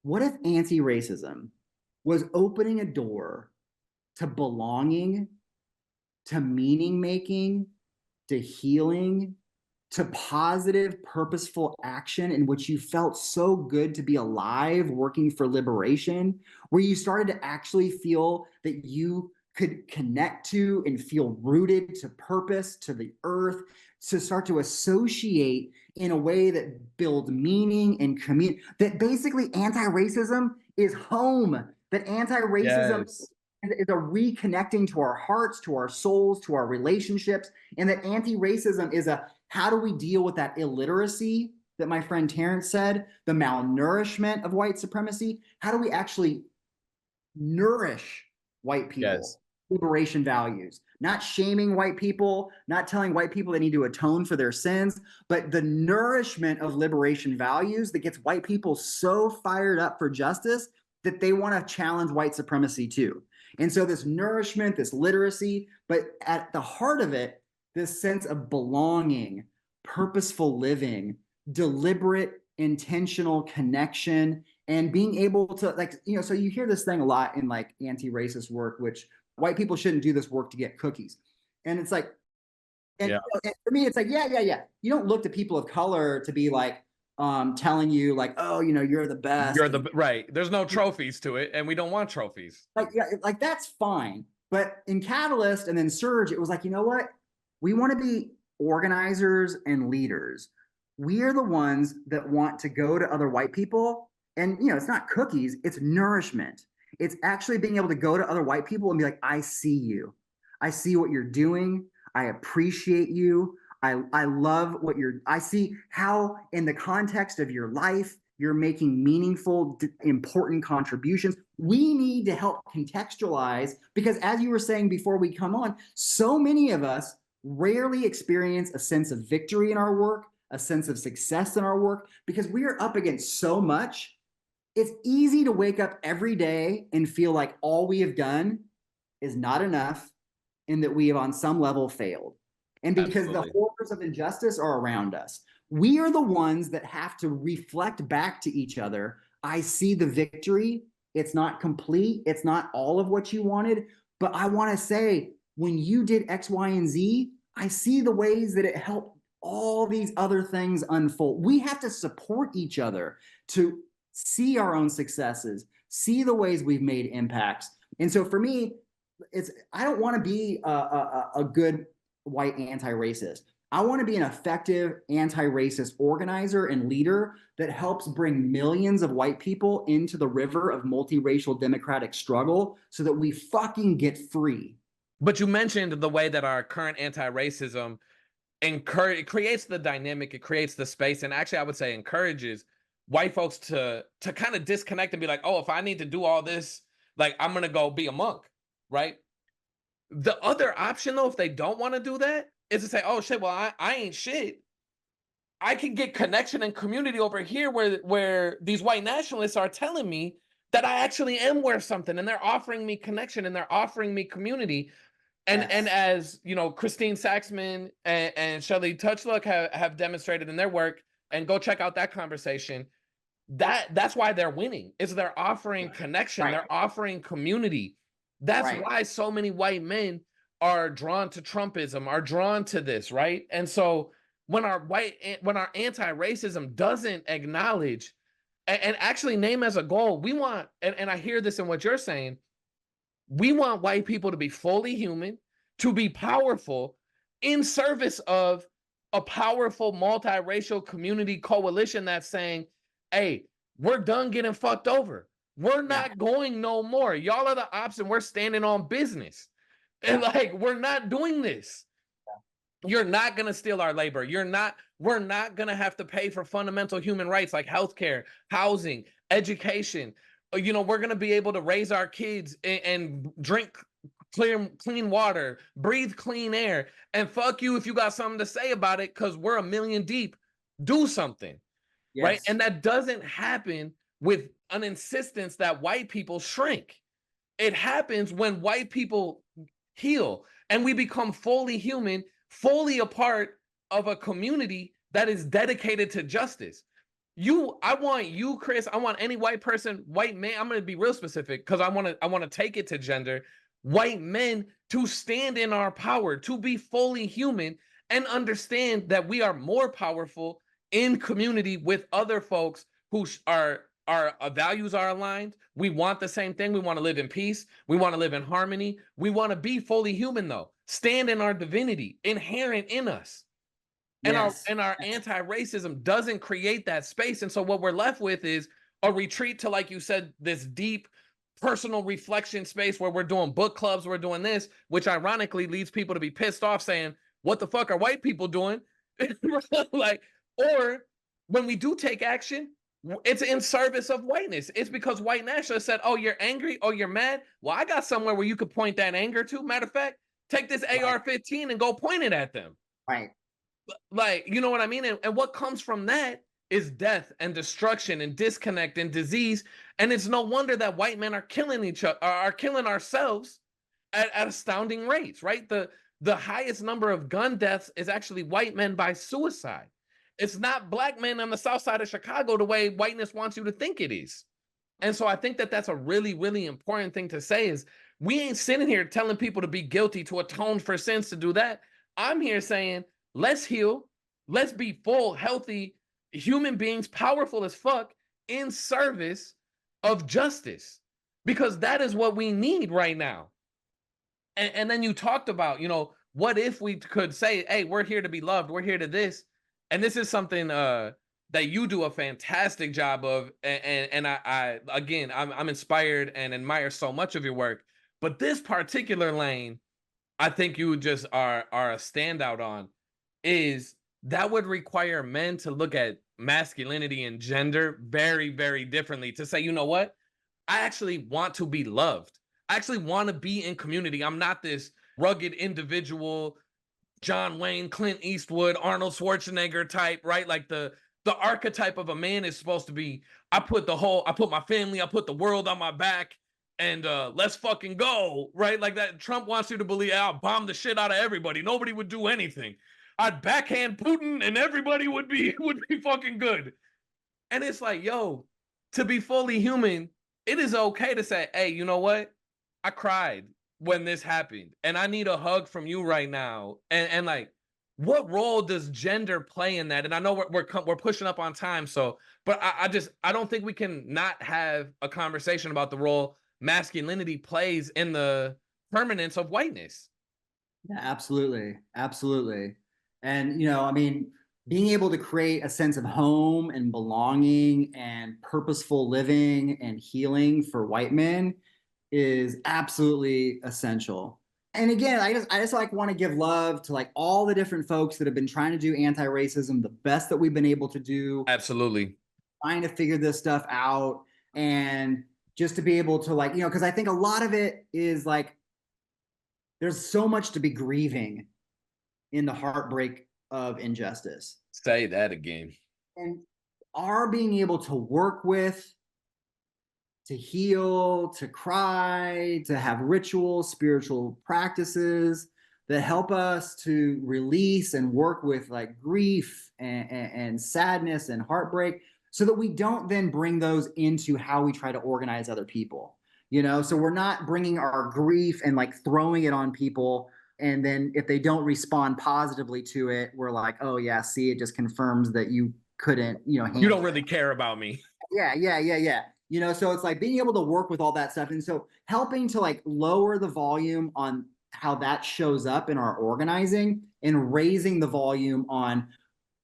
what if anti-racism was opening a door to belonging, to meaning making, to healing, to positive, purposeful action in which you felt so good to be alive, working for liberation, where you started to actually feel that you could connect to and feel rooted to purpose, to the earth, to start to associate in a way that builds meaning and community, that basically anti-racism is home, that anti-racism is a reconnecting to our hearts, to our souls, to our relationships, and that anti-racism is a, how do we deal with that illiteracy that my friend Terrence said, the malnourishment of white supremacy? How do we actually nourish white people, liberation values? not shaming white people, not telling white people they need to atone for their sins, but the nourishment of liberation values that gets white people so fired up for justice that they want to challenge white supremacy too. And so this nourishment, this literacy, but at the heart of it, this sense of belonging, purposeful living, deliberate, intentional connection, and being able to, like, so you hear this thing a lot in like anti-racist work, which white people shouldn't do this work to get cookies. And it's like, and, and for me, it's like, yeah. You don't look to people of color to be like, telling you like, oh, you're the best. You're the right. There's no trophies to it, and we don't want trophies. Like that's fine. But in Catalyst and then Surge, it was like, you know what? We want to be organizers and leaders. We are the ones that want to go to other white people, and it's not cookies, it's nourishment. It's actually being able to go to other white people and be like, I see you. I see what you're doing. I appreciate you. I love what I see how in the context of your life, you're making meaningful, important contributions. We need to help contextualize, because as you were saying before we come on, so many of us rarely experience a sense of victory in our work, a sense of success in our work, because we are up against so much. It's easy to wake up every day and feel like all we have done is not enough and that we have on some level failed. And because the horrors of injustice are around us, we are the ones that have to reflect back to each other. I see the victory. It's not complete. It's not all of what you wanted. But I want to say, when you did X, Y, and Z, I see the ways that it helped all these other things unfold. We have to support each other to see our own successes, see the ways we've made impacts. And so for me, I don't want to be a good white anti-racist. I want to be an effective anti-racist organizer and leader that helps bring millions of white people into the river of multiracial democratic struggle so that we fucking get free. But you mentioned the way that our current anti-racism it creates the dynamic, it creates the space, and actually I would say encourages white folks to kind of disconnect and be like, oh, if I need to do all this, like I'm gonna go be a monk, right? The other option though, if they don't want to do that, is to say, oh shit, well, I ain't shit. I can get connection and community over here where these white nationalists are telling me that I actually am worth something, and they're offering me connection and they're offering me community. And as Christine Saxman and Shelley Touchluck have demonstrated in their work, and go check out that conversation, that's why they're winning, is they're offering connection, they're offering community. That's why so many white men are drawn to Trumpism, are drawn to this, right? And so when our anti-racism doesn't acknowledge and actually name as a goal, we want, and I hear this in what you're saying, we want white people to be fully human, to be powerful in service of a powerful multiracial community coalition that's saying, hey, we're done getting fucked over. We're not going no more. Y'all are the ops and we're standing on business. And like, we're not doing this. You're not going to steal our labor. We're not going to have to pay for fundamental human rights like healthcare, housing, education. We're going to be able to raise our kids and drink clean water, breathe clean air, and fuck you if you got something to say about it, because we're a million deep. Do something, right? And that doesn't happen with an insistence that white people shrink. It happens when white people heal and we become fully human, fully a part of a community that is dedicated to justice. I want you, Chris, I want any white person, white man, I'm going to be real specific because I want to take it to gender, white men to stand in our power, to be fully human and understand that we are more powerful in community with other folks who our values are aligned. We want the same thing. We want to live in peace. We want to live in harmony. We want to be fully human though. Stand in our divinity inherent in us. And our anti-racism doesn't create that space. And so what we're left with is a retreat to, like you said, this deep personal reflection space where we're doing book clubs, we're doing this, which ironically leads people to be pissed off saying, what the fuck are white people doing? Like, or when we do take action, it's in service of whiteness. It's because white nationalists said, oh, you're angry? Oh, you're mad? Well, I got somewhere where you could point that anger to. Matter of fact, Take this AR-15 and go point it at them. Right. Like, you know what I mean? And what comes from that is death and destruction and disconnect and disease. And it's no wonder that white men are killing each other, are killing ourselves at astounding rates, right? The highest number of gun deaths is actually white men by suicide. It's not black men on the south side of Chicago the way whiteness wants you to think it is. And so I think that that's a really, really important thing to say is we ain't sitting here telling people to be guilty, to atone for sins, to do that. I'm here saying, let's heal. Let's be full, healthy human beings, powerful as fuck, in service of justice, because that is what we need right now. And then you talked about, what if we could say, hey, we're here to be loved. We're here to this. And this is something that you do a fantastic job of. And I again, I'm inspired and admire so much of your work. But this particular lane, I think you just are a standout on, is that would require men to look at masculinity and gender very, very differently, to say, you know what? I actually want to be loved. I actually want to be in community. I'm not this rugged individual, John Wayne, Clint Eastwood, Arnold Schwarzenegger type, right? Like the archetype of a man is supposed to be, I put my family, I put the world on my back, and let's fucking go, right? Like that. Trump wants you to believe, I'll bomb the shit out of everybody. Nobody would do anything. I'd backhand Putin and everybody would be fucking good. And it's like, yo, to be fully human, it is okay to say, hey, you know what? I cried when this happened and I need a hug from you right now. And like, what role does gender play in that? And I know we're pushing up on time. So, but I don't think we can not have a conversation about the role masculinity plays in the permanence of whiteness. Yeah, absolutely. Absolutely. And, being able to create a sense of home and belonging and purposeful living and healing for white men is absolutely essential. And again, I just like want to give love to like all the different folks that have been trying to do anti-racism the best that we've been able to do. Absolutely. Trying to figure this stuff out, and just to be able to like, because I think a lot of it is like, there's so much to be grieving in the heartbreak of injustice. Say that again. And our being able to work with, to heal, to cry, to have rituals, spiritual practices that help us to release and work with like grief and sadness and heartbreak, so that we don't then bring those into how we try to organize other people. So we're not bringing our grief and like throwing it on people. And then if they don't respond positively to it, we're like, oh yeah, see, it just confirms that you couldn't, you don't really care about me. Yeah. So it's like being able to work with all that stuff. And so helping to like lower the volume on how that shows up in our organizing, and raising the volume on,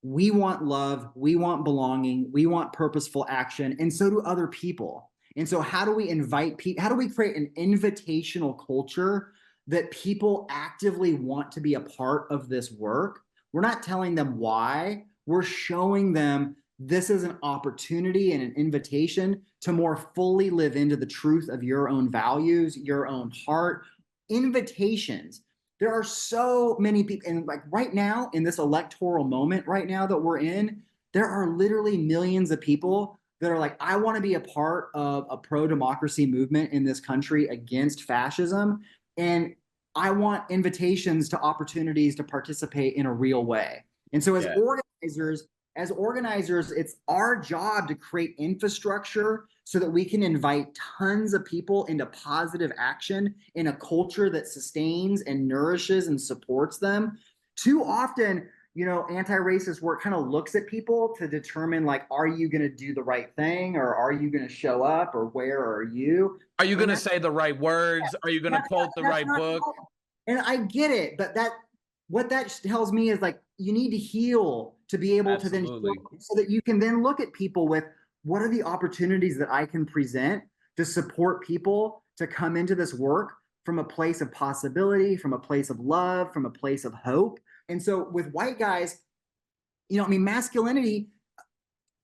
we want love, we want belonging, we want purposeful action, and so do other people. And so how do we invite people? How do we create an invitational culture that people actively want to be a part of this work? We're not telling them why, we're showing them this is an opportunity and an invitation to more fully live into the truth of your own values, your own heart. Invitations. There are so many people, and like right now in this electoral moment right now that we're in, there are literally millions of people that are like, I want to be a part of a pro-democracy movement in this country against fascism. And I want invitations to opportunities to participate in a real way. And so as organizers, it's our job to create infrastructure so that we can invite tons of people into positive action in a culture that sustains and nourishes and supports them. Too often, anti-racist work kind of looks at people to determine like, are you going to do the right thing, or are you going to show up, or where are you? Are you going to say the right words? Are you going to quote the right book? And I get it, but what that tells me is like, you need to heal to be able to then, so that you can then look at people with, what are the opportunities that I can present to support people to come into this work from a place of possibility, from a place of love, from a place of hope. And so with white guys, masculinity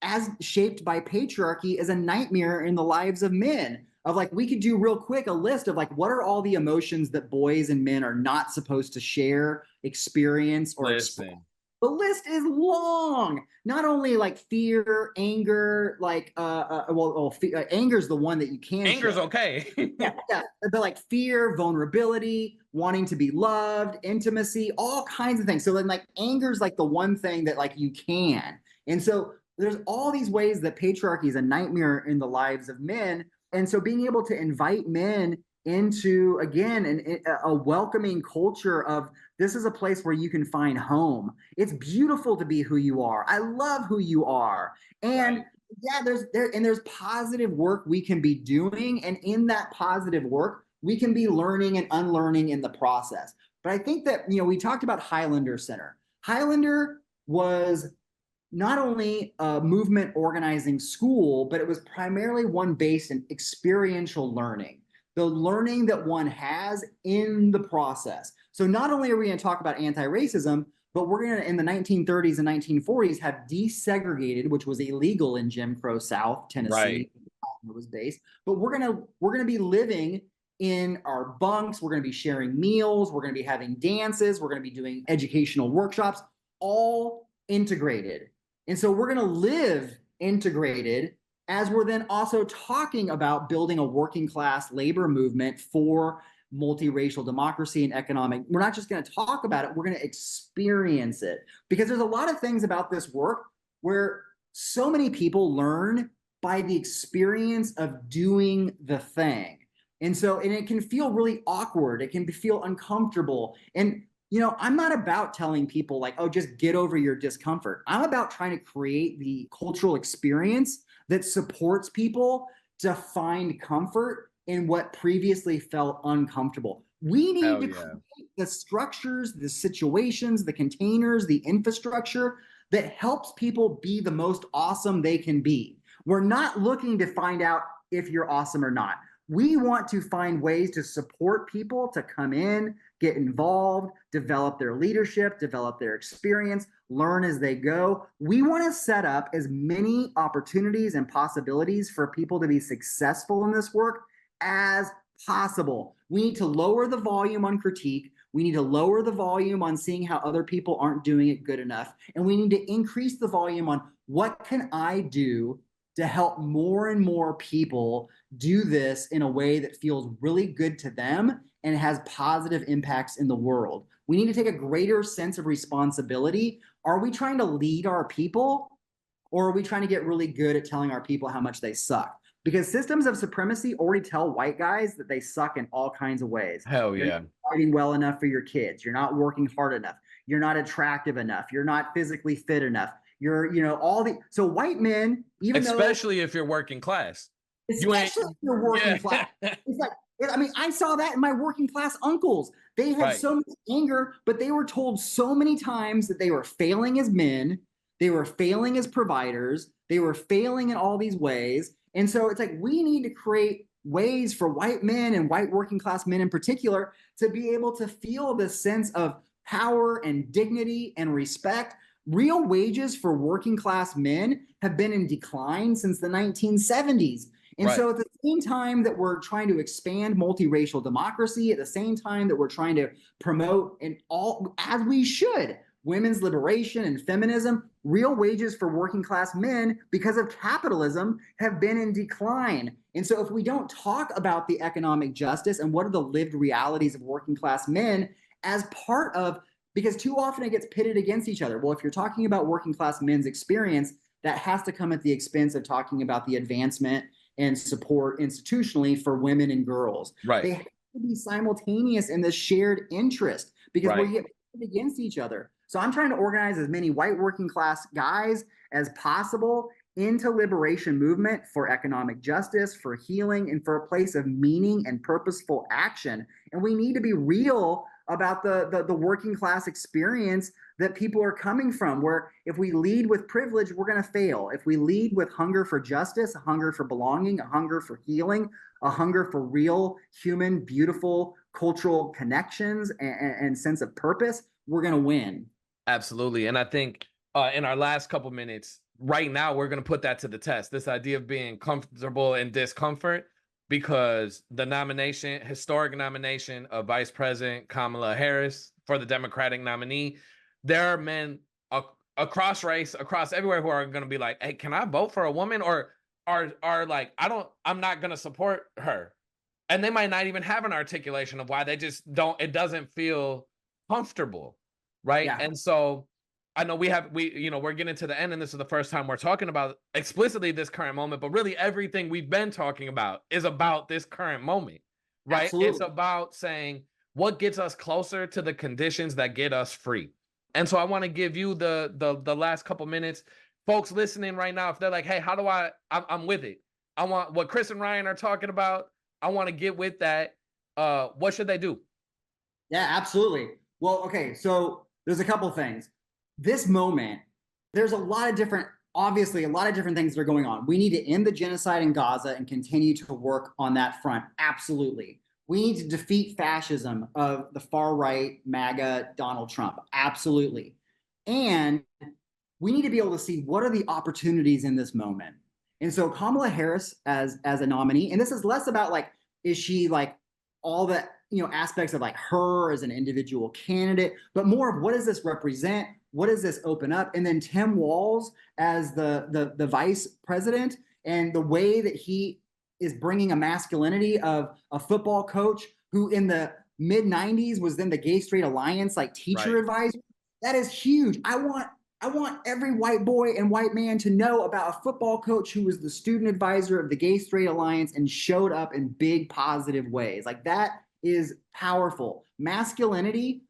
as shaped by patriarchy is a nightmare in the lives of men. of like, we could do real quick a list of like, what are all the emotions that boys and men are not supposed to share, experience, or express. Listen, The list is long. Not only like fear, anger, like anger is the one that you can anger's show. okay. Yeah, but like fear, vulnerability, wanting to be loved, intimacy, all kinds of things. So then like anger is like the one thing that like you can. And so there's all these ways that patriarchy is a nightmare in the lives of men. And so being able to invite men into, again, a welcoming culture of, this is a place where you can find home. It's beautiful to be who you are. I love who you are. And Right. yeah, there's positive work we can be doing. And in that positive work, we can be learning and unlearning in the process. But I think that, we talked about Highlander Center. Highlander was not only a movement organizing school, but it was primarily one based in experiential learning, the learning that one has in the process. So not only are we going to talk about anti-racism, but we're going to, in the 1930s and 1940s, have desegregated, which was illegal in Jim Crow South Tennessee. Right. It was based, but we're going to be living in our bunks. We're going to be sharing meals. We're going to be having dances. We're going to be doing educational workshops, all integrated. And so we're going to live integrated, as we're then also talking about building a working class labor movement for multiracial democracy and economic. We're not just going to talk about it, we're going to experience it. Because there's a lot of things about this work where so many people learn by the experience of doing the thing. And it can feel really awkward. It can feel uncomfortable. And I'm not about telling people like, oh, just get over your discomfort. I'm about trying to create the cultural experience that supports people to find comfort in what previously felt uncomfortable. We need to create the structures, the situations, the containers, the infrastructure that helps people be the most awesome they can be. We're not looking to find out if you're awesome or not. We want to find ways to support people to come in, get involved, develop their leadership, develop their experience, learn as they go. We want to set up as many opportunities and possibilities for people to be successful in this work as possible. We need to lower the volume on critique. We need to lower the volume on seeing how other people aren't doing it good enough. And we need to increase the volume on what can I do to help more and more people do this in a way that feels really good to them and has positive impacts in the world. We need to take a greater sense of responsibility. Are we trying to lead our people, or are we trying to get really good at telling our people how much they suck? Because systems of supremacy already tell white guys that they suck in all kinds of ways. Hell yeah. You're not fighting well enough for your kids. You're not working hard enough. You're not attractive enough. You're not physically fit enough. So white men, especially if you're working class. Especially if you're working class. It's like, I saw that in my working class uncles. They had so much anger, but they were told so many times that they were failing as men, they were failing as providers, they were failing in all these ways. And so it's like, we need to create ways for white men and white working class men in particular to be able to feel this sense of power and dignity and respect. Real wages for working class men have been in decline since the 1970s. And so at the same time that we're trying to expand multiracial democracy, at the same time that we're trying to promote, and all, as we should, women's liberation and feminism, real wages for working class men, because of capitalism, have been in decline. And so if we don't talk about the economic justice and what are the lived realities of working class men as part of, because too often it gets pitted against each other. Well, if you're talking about working class men's experience, that has to come at the expense of talking about the advancement and support institutionally for women and girls. Right. They have to be simultaneous in this shared interest, because we get pitted against each other. So I'm trying to organize as many white working class guys as possible into liberation movement for economic justice, for healing, and for a place of meaning and purposeful action. And we need to be real about the working class experience that people are coming from, where if we lead with privilege, we're going to fail. If we lead with hunger for justice, a hunger for belonging, a hunger for healing, a hunger for real, human, beautiful cultural connections and sense of purpose, we're going to win. Absolutely. And I think in our last couple minutes, right now, we're going to put that to the test. This idea of being comfortable in discomfort, because the nomination, historic nomination of Vice President Kamala Harris for the Democratic nominee, there are men across race, across everywhere, who are going to be like, hey, can I vote for a woman? Or are like, I'm not going to support her. And they might not even have an articulation of why. They just don't, it doesn't feel comfortable. Right. Yeah. And so I know we're getting to the end, and this is the first time we're talking about explicitly this current moment, but really everything we've been talking about is about this current moment, right? Absolutely. It's about saying what gets us closer to the conditions that get us free. And so I want to give you the last couple minutes. Folks listening right now, if they're like, hey, how do I'm with it. I want what Chris and Ryan are talking about. I want to get with that. What should they do? Yeah, absolutely. Well, okay, so there's a couple things. This moment, there's obviously a lot of different things that are going on. We need to end the genocide in Gaza and continue to work on that front. Absolutely. We need to defeat fascism of the far right, MAGA, Donald Trump. Absolutely. And we need to be able to see what are the opportunities in this moment. And so Kamala Harris as a nominee, and this is less about like, is she like all the aspects of like her as an individual candidate, but more of what does this represent? What does this open up? And then Tim Walz as the vice president, and the way that he is bringing a masculinity of a football coach who in the mid 90s was then the Gay Straight Alliance like teacher advisor. That is huge. I want every white boy and white man to know about a football coach who was the student advisor of the Gay Straight Alliance and showed up in big positive ways. Like that is powerful. Masculinity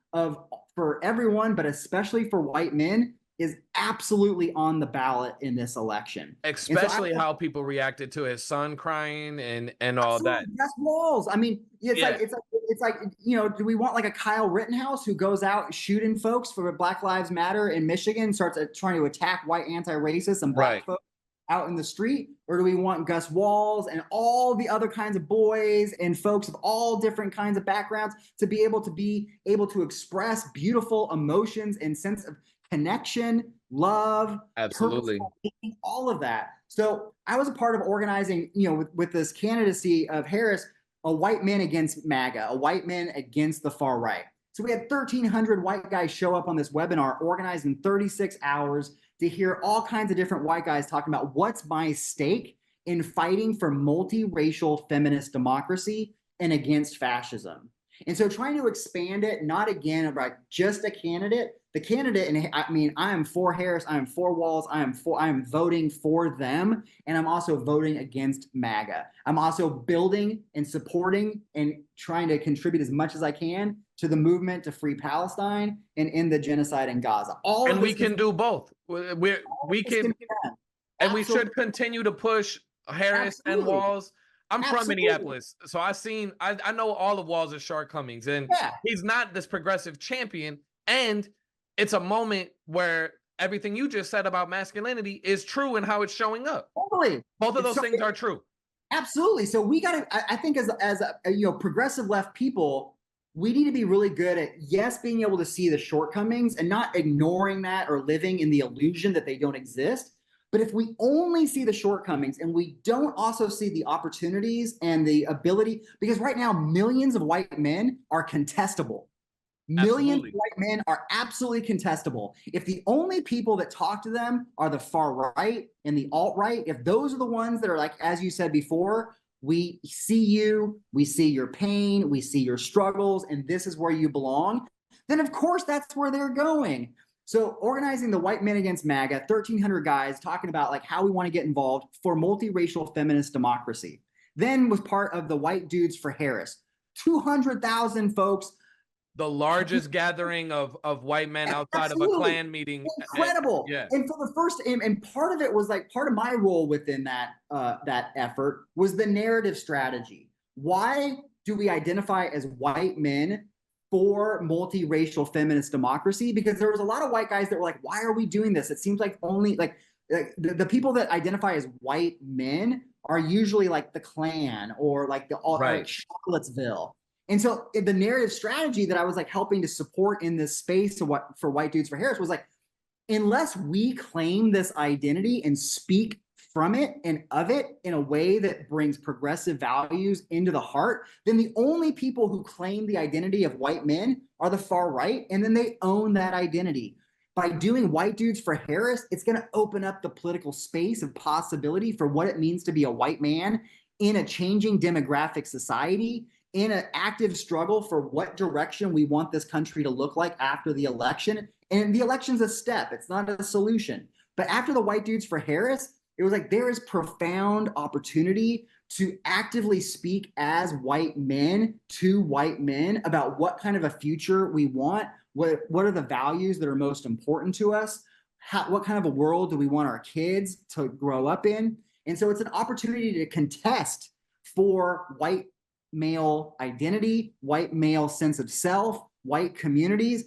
for everyone, but especially for white men, is absolutely on the ballot in this election. Especially how people reacted to his son crying and all that. That's Walls. I mean, it's like do we want like a Kyle Rittenhouse who goes out shooting folks for Black Lives Matter in Michigan, starts trying to attack white anti-racists and black folks out in the street? Or do we want Gus Walls and all the other kinds of boys and folks of all different kinds of backgrounds to be able to express beautiful emotions and sense of connection, love, absolutely, all of that? So I was a part of organizing, with this candidacy of Harris, a white man against MAGA, a white man against the far right. So we had 1,300 white guys show up on this webinar, organized in 36 hours, to hear all kinds of different white guys talking about what's my stake in fighting for multiracial feminist democracy and against fascism. And so trying to expand it, not again about just a candidate, and I mean, I am for Harris, I am for Walz, I am voting for them, and I'm also voting against MAGA. I'm also building and supporting and trying to contribute as much as I can to the movement to free Palestine and end the genocide in Gaza. And we can do both. We can, and we should continue to push Harris and Walz. I'm from Minneapolis, so I know all of Walz's shortcomings, and he's not this progressive champion. And it's a moment where everything you just said about masculinity is true and how it's showing up. Totally. Both of those things are true. Absolutely. So we got to, I think as progressive left people, we need to be really good at, being able to see the shortcomings and not ignoring that or living in the illusion that they don't exist. But if we only see the shortcomings and we don't also see the opportunities and the ability, because right now, millions of white men are contestable. Millions of white men are absolutely contestable. If the only people that talk to them are the far right and the alt-right, if those are the ones that are like, as you said before, we see you, we see your pain, we see your struggles, and this is where you belong, then of course that's where they're going. So organizing the white men against MAGA, 1,300 guys talking about like how we want to get involved for multiracial feminist democracy. Then was part of the white dudes for Harris, 200,000 folks. The largest gathering of white men outside of a Klan meeting. Incredible. And for the first, and part of it was like, part of my role within that effort was the narrative strategy. Why do we identify as white men for multiracial feminist democracy? Because there was a lot of white guys that were like, why are we doing this? It seems like only like the people that identify as white men are usually like the Klan or like like Charlottesville. And so the narrative strategy that I was like helping to support in this space for white dudes for Harris was like, unless we claim this identity and speak from it and of it in a way that brings progressive values into the heart, then the only people who claim the identity of white men are the far right, and then they own that identity. By doing white dudes for Harris, it's going to open up the political space of possibility for what it means to be a white man in a changing demographic society, in an active struggle for what direction we want this country to look like after the election. And the election's a step, it's not a solution. But after the white dudes for Harris, it was like there is profound opportunity to actively speak as white men to white men about what kind of a future we want, what are the values that are most important to us, what kind of a world do we want our kids to grow up in. And so it's an opportunity to contest for white male identity, white male sense of self, white communities.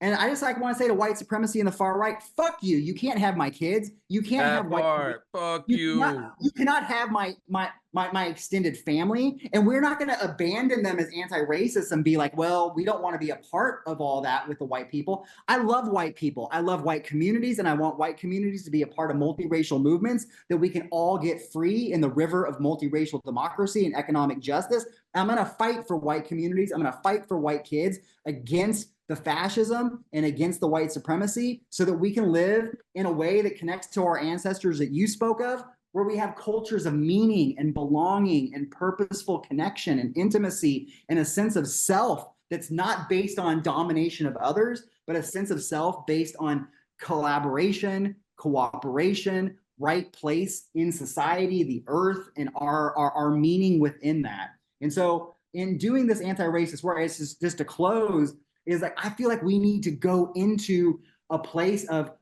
And I just want to say to white supremacy and the far right, fuck you. You can't have my kids. You can't have white. Fuck you. You cannot have my extended family. And we're not going to abandon them as anti-racists and be like, well, we don't want to be a part of all that with the white people. I love white people. I love white communities, and I want white communities to be a part of multiracial movements that we can all get free in the river of multiracial democracy and economic justice. I'm going to fight for white communities. I'm going to fight for white kids against the fascism and against the white supremacy so that we can live in a way that connects to our ancestors that you spoke of, where we have cultures of meaning and belonging and purposeful connection and intimacy and a sense of self that's not based on domination of others, but a sense of self based on collaboration, cooperation, right place in society, the earth, and our meaning within that. And so in doing this anti-racist work, it's just to close, is like, I feel like we need to go into a place of,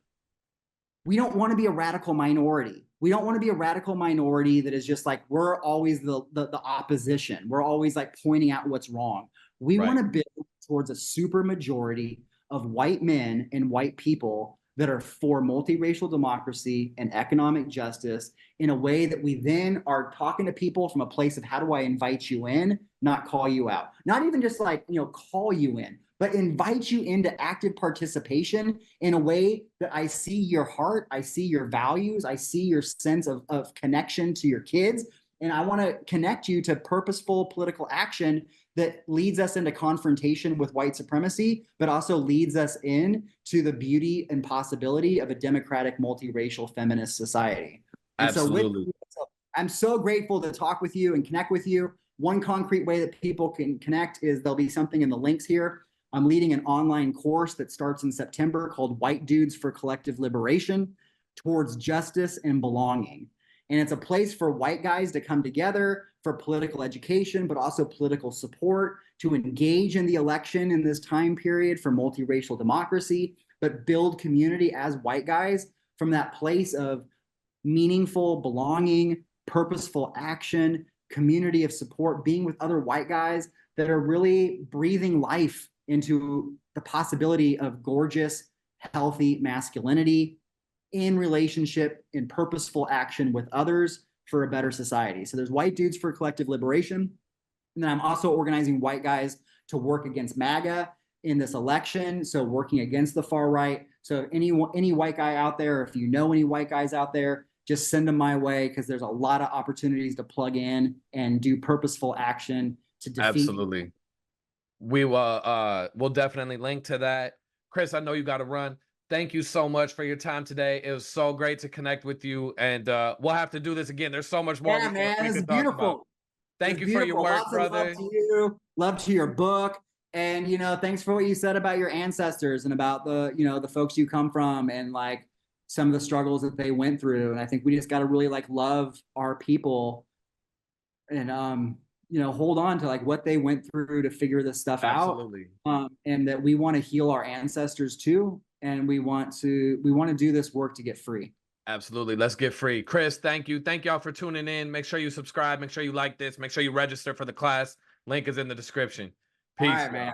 we don't want to be a radical minority. We don't want to be a radical minority that is just like, we're always the opposition. We're always like pointing out what's wrong. We want to build towards a super majority of white men and white people that are for multiracial democracy and economic justice in a way that we then are talking to people from a place of, how do I invite you in, not call you out? Not even just like, call you in, but invite you into active participation in a way that I see your heart, I see your values, I see your sense of connection to your kids. And I want to connect you to purposeful political action that leads us into confrontation with white supremacy, but also leads us in to the beauty and possibility of a democratic, multiracial, feminist society. And absolutely. So I'm so grateful to talk with you and connect with you. One concrete way that people can connect is there'll be something in the links here. I'm leading an online course that starts in September called White Dudes for Collective Liberation Towards Justice and Belonging. And it's a place for white guys to come together for political education, but also political support, to engage in the election in this time period for multiracial democracy, but build community as white guys from that place of meaningful belonging, purposeful action, community of support, being with other white guys that are really breathing life into the possibility of gorgeous, healthy masculinity in relationship, in purposeful action with others for a better society. So there's White Dudes for Collective Liberation. And then I'm also organizing white guys to work against MAGA in this election. So working against the far right. So any white guy out there, if you know any white guys out there, just send them my way, because there's a lot of opportunities to plug in and do purposeful action to defeat. Absolutely. We will we'll definitely link to that. Chris, I know you got to run. Thank you so much for your time today. It was so great to connect with you, and we'll have to do this again. There's so much more. Yeah, man, this is beautiful. Thank you for your work, Lots brother. Love to you. Love to your book. And, thanks for what you said about your ancestors and about the, the folks you come from and like some of the struggles that they went through. And I think we just got to really like love our people and, hold on to like what they went through to figure this stuff Absolutely. out. And that we want to heal our ancestors too. And we want to do this work to get free. Absolutely. Let's get free. Chris, thank you. Thank y'all for tuning in. Make sure you subscribe. Make sure you like this. Make sure you register for the class. Link is in the description. Peace. All right, man.